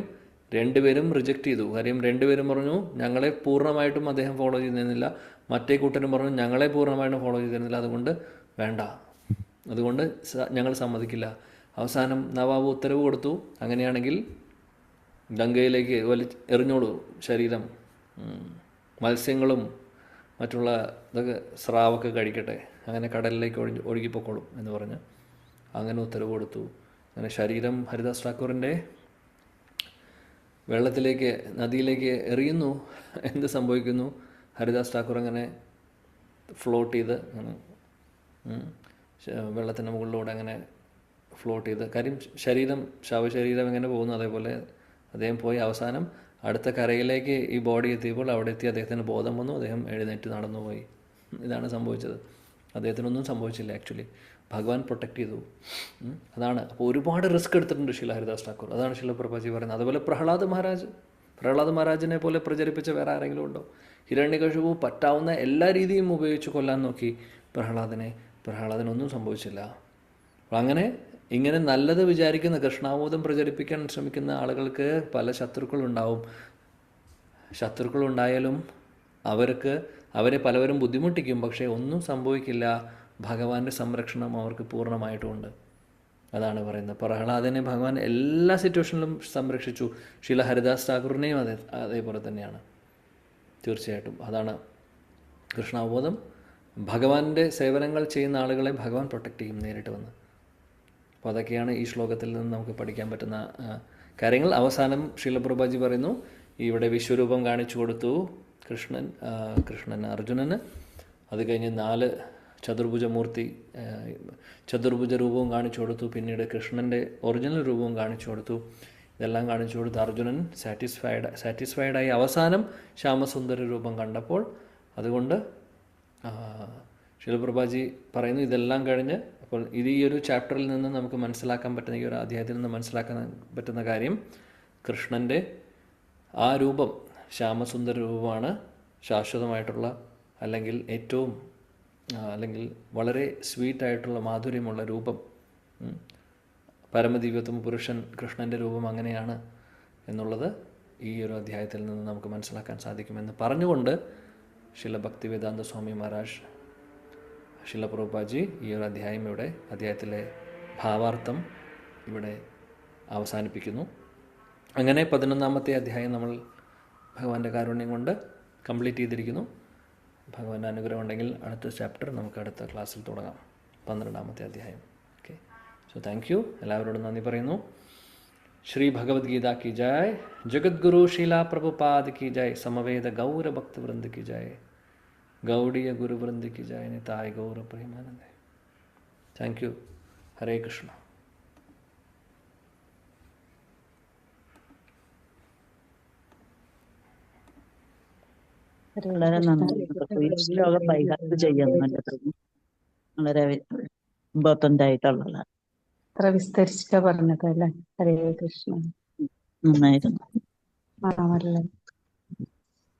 രണ്ടുപേരും റിജക്റ്റ് ചെയ്തു. കാര്യം രണ്ടുപേരും പറഞ്ഞു ഞങ്ങളെ പൂർണ്ണമായിട്ടും അദ്ദേഹം ഫോളോ ചെയ്തിരുന്നില്ല, മറ്റേ കൂട്ടരും പറഞ്ഞു ഞങ്ങളെ പൂർണ്ണമായിട്ടും ഫോളോ ചെയ്തിരുന്നില്ല, അതുകൊണ്ട് വേണ്ട, അതുകൊണ്ട് ഞങ്ങൾ സമ്മതിക്കില്ല. അവസാനം നവാബ് ഉത്തരവ് കൊടുത്തു, അങ്ങനെയാണെങ്കിൽ ഗംഗയിലേക്ക് എറിഞ്ഞോളൂ ശരീരം, മത്സ്യങ്ങളും മറ്റുള്ള ഇതൊക്കെ സ്രാവൊക്കെ കഴിക്കട്ടെ, അങ്ങനെ കടലിലേക്ക് ഒഴുകിപ്പോക്കോളും എന്ന് പറഞ്ഞ് അങ്ങനെ ഉത്തരവ് കൊടുത്തു. അങ്ങനെ ശരീരം ഹരിദാസ് ഠാക്കൂറിൻ്റെ വെള്ളത്തിലേക്ക്, നദിയിലേക്ക് എറിയുന്നു. എന്ത് സംഭവിക്കുന്നു? ഹരിദാസ് ഠാക്കൂർ അങ്ങനെ ഫ്ലോട്ട് ചെയ്ത് വെള്ളത്തിൻ്റെ മുകളിലൂടെ അങ്ങനെ ഫ്ലോട്ട് ചെയ്ത്, കാര്യം ശവശരീരം എങ്ങനെ പോകുന്നു അതേപോലെ അദ്ദേഹം പോയി. അവസാനം അടുത്ത കരയിലേക്ക് ഈ ബോഡി എത്തിയപ്പോൾ അവിടെ എത്തി അദ്ദേഹത്തിന് ബോധം വന്നു, അദ്ദേഹം എഴുന്നേറ്റ് നടന്നുപോയി. ഇതാണ് സംഭവിച്ചത്. അദ്ദേഹത്തിനൊന്നും സംഭവിച്ചില്ല. ആക്ച്വലി ഭഗവാൻ പ്രൊട്ടക്റ്റ് ചെയ്തു. അതാണ്. അപ്പോൾ ഒരുപാട് റിസ്ക് എടുത്തിട്ടുണ്ട് ശില ഹരിദാസ് ഠാക്കൂർ. അതാണ് ശില പ്രഭുപാദി പറയുന്നത്. അതുപോലെ പ്രഹ്ലാദ് മഹാരാജിനെ പോലെ പ്രചരിപ്പിച്ച വേറെ ആരെങ്കിലും ഉണ്ടോ? ഹിരണ്യകശിപു പറ്റാവുന്ന എല്ലാ രീതിയും ഉപയോഗിച്ച് കൊല്ലാൻ നോക്കി പ്രഹ്ലാദനൊന്നും സംഭവിച്ചില്ല. അപ്പോൾ ഇങ്ങനെ നല്ലത് വിചാരിക്കുന്ന, കൃഷ്ണാവബോധം പ്രചരിപ്പിക്കാൻ ശ്രമിക്കുന്ന ആളുകൾക്ക് പല ശത്രുക്കളുണ്ടായാലും അവരെ പലവരും ബുദ്ധിമുട്ടിക്കും, പക്ഷേ ഒന്നും സംഭവിക്കില്ല. ഭഗവാന്റെ സംരക്ഷണം അവർക്ക് പൂർണ്ണമായിട്ടുമുണ്ട്. അതാണ് പറയുന്നത്. പ്രഹ്ലാദനെ ഭഗവാൻ എല്ലാ സിറ്റുവേഷനിലും സംരക്ഷിച്ചു. ശില ഹരിദാസ് ഠാക്കൂറിനെയും അതേപോലെ തന്നെയാണ്. തീർച്ചയായിട്ടും അതാണ് കൃഷ്ണാവബോധം. ഭഗവാന്റെ സേവനങ്ങൾ ചെയ്യുന്ന ആളുകളെ ഭഗവാൻ പ്രൊട്ടക്റ്റ് ചെയ്യും നേരിട്ട് വന്ന്. അപ്പോൾ അതൊക്കെയാണ് ഈ ശ്ലോകത്തിൽ നിന്ന് നമുക്ക് പഠിക്കാൻ പറ്റുന്ന കാര്യങ്ങൾ. അവസാനം ശില പ്രഭുപാദി പറയുന്നു, ഇവിടെ വിശ്വരൂപം കാണിച്ചു കൊടുത്തു കൃഷ്ണൻ അർജുനന്. അത് കഴിഞ്ഞ് 4 ചതുർഭുജ രൂപവും കാണിച്ചു കൊടുത്തു. പിന്നീട് കൃഷ്ണൻ്റെ ഒറിജിനൽ രൂപവും കാണിച്ചു കൊടുത്തു. ഇതെല്ലാം കാണിച്ചു കൊടുത്ത് അർജുനൻ സാറ്റിസ്ഫൈഡായി അവസാനം ശ്യാമസുന്ദര രൂപം കണ്ടപ്പോൾ. അതുകൊണ്ട് ശിലപ്രഭാജി പറയുന്നു ഇതെല്ലാം കഴിഞ്ഞ്, അപ്പോൾ ഇത് ഈ ഒരു ചാപ്റ്ററിൽ നിന്ന് നമുക്ക് മനസ്സിലാക്കാൻ പറ്റുന്ന, ഈ ഒരു അധ്യായത്തിൽ നിന്ന് മനസ്സിലാക്കാൻ പറ്റുന്ന കാര്യം, കൃഷ്ണൻ്റെ ആ രൂപം ശ്യാമസുന്ദര രൂപമാണ് ശാശ്വതമായിട്ടുള്ള, അല്ലെങ്കിൽ വളരെ സ്വീറ്റായിട്ടുള്ള മാധുര്യമുള്ള രൂപം. പരമദിവ്യത്വം പുരുഷൻ കൃഷ്ണൻ്റെ രൂപം അങ്ങനെയാണ് എന്നുള്ളത് ഈ ഒരു അധ്യായത്തിൽ നിന്ന് നമുക്ക് മനസ്സിലാക്കാൻ സാധിക്കുമെന്ന് പറഞ്ഞുകൊണ്ട് ശില ഭക്തിവേദാന്ത സ്വാമി മഹാരാജ് ശില പ്രഭുപാദി ഈ ഒരു അധ്യായത്തിലെ ഭാവാർത്ഥം ഇവിടെ അവസാനിപ്പിക്കുന്നു. അങ്ങനെ 11ാമത്തെ അധ്യായം നമ്മൾ ഭഗവാന്റെ കാരുണ്യം കൊണ്ട് കംപ്ലീറ്റ് ചെയ്തിരിക്കുന്നു. ഭഗവാന്റെ അനുഗ്രഹം ഉണ്ടെങ്കിൽ അടുത്ത ചാപ്റ്റർ നമുക്ക് അടുത്ത ക്ലാസ്സിൽ തുടങ്ങാം, 12ാമത്തെ അധ്യായം. Okay, so thank you. എല്ലാവരോടും നന്ദി പറയുന്നു. ശ്രീ ഭഗവത്ഗീത की जय, जगद्गुरु शीला प्रभुपाद की जय, समवेद गौर भक्त वृंद की जय, गौड़ीय गुरु वृंद की जय, निताय गौर प्रेमानंद. Thank you. हरे कृष्ण. വളരെ നന്ദി. ഈ ശ്ലോകം ബൈഹാർട്ട് ചെയ്യുന്നുണ്ട്. വളരെ ഇമ്പോർട്ടൻ്റ് ആയിട്ടുള്ളതാണ്. അത്ര വിസ്തരിച്ചിട്ടാ പറഞ്ഞതല്ലേ. ഹരേ കൃഷ്ണ. നന്നായിരുന്നു.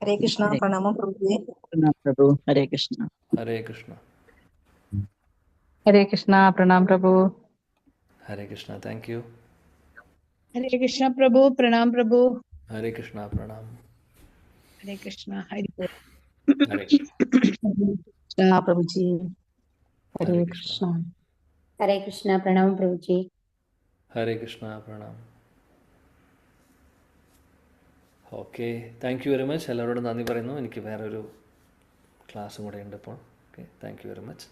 ഹരേ കൃഷ്ണ. പ്രണാമം പ്രഭുജി. പ്രഭു. ഹരേ കൃഷ്ണ. हरे कृष्ण. ഹരേ കൃഷ്ണ. പ്രണാം പ്രഭു. हरे कृष्ण. Thank you. हरे कृष्णा प्रभु. प्रणाम प्रभु. हरे कृष्ण. प्रणाम. हरे कृष्णा. हरे हरे कृष्णा प्रभुजी. हरे हरे कृष्ण. हरे कृष्णा. प्रणाम प्रभु जी. हरे कृष्ण. प्रणाम. Okay, thank you very much. എല്ലാവരോടും നന്ദി പറയുന്നു. എനിക്ക് വേറൊരു ക്ലാസ്സും കൂടെ ഉണ്ട് ഇപ്പോൾ. Okay, thank you very much.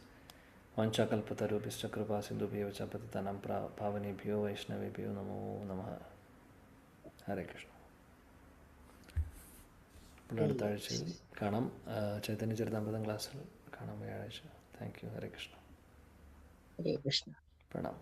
വാഞ്ചാകൽപതരുഭ്യശ്ച കൃപാ സിന്ധുഭ്യോ ച പതിതാനാം പാവനേഭ്യോ വൈഷ്ണവേഭ്യോ നമോ നമഃ. ഹരേ കൃഷ്ണ. അപ്പോൾ അടുത്ത ആഴ്ചയിൽ കാണാം. ചൈതന്യ ചരിതാമൃതം ക്ലാസ്സിൽ കാണാം വ്യാഴാഴ്ച. Thank you. ഹരേ കൃഷ്ണ. ഹരേ കൃഷ്ണ. പ്രണാം.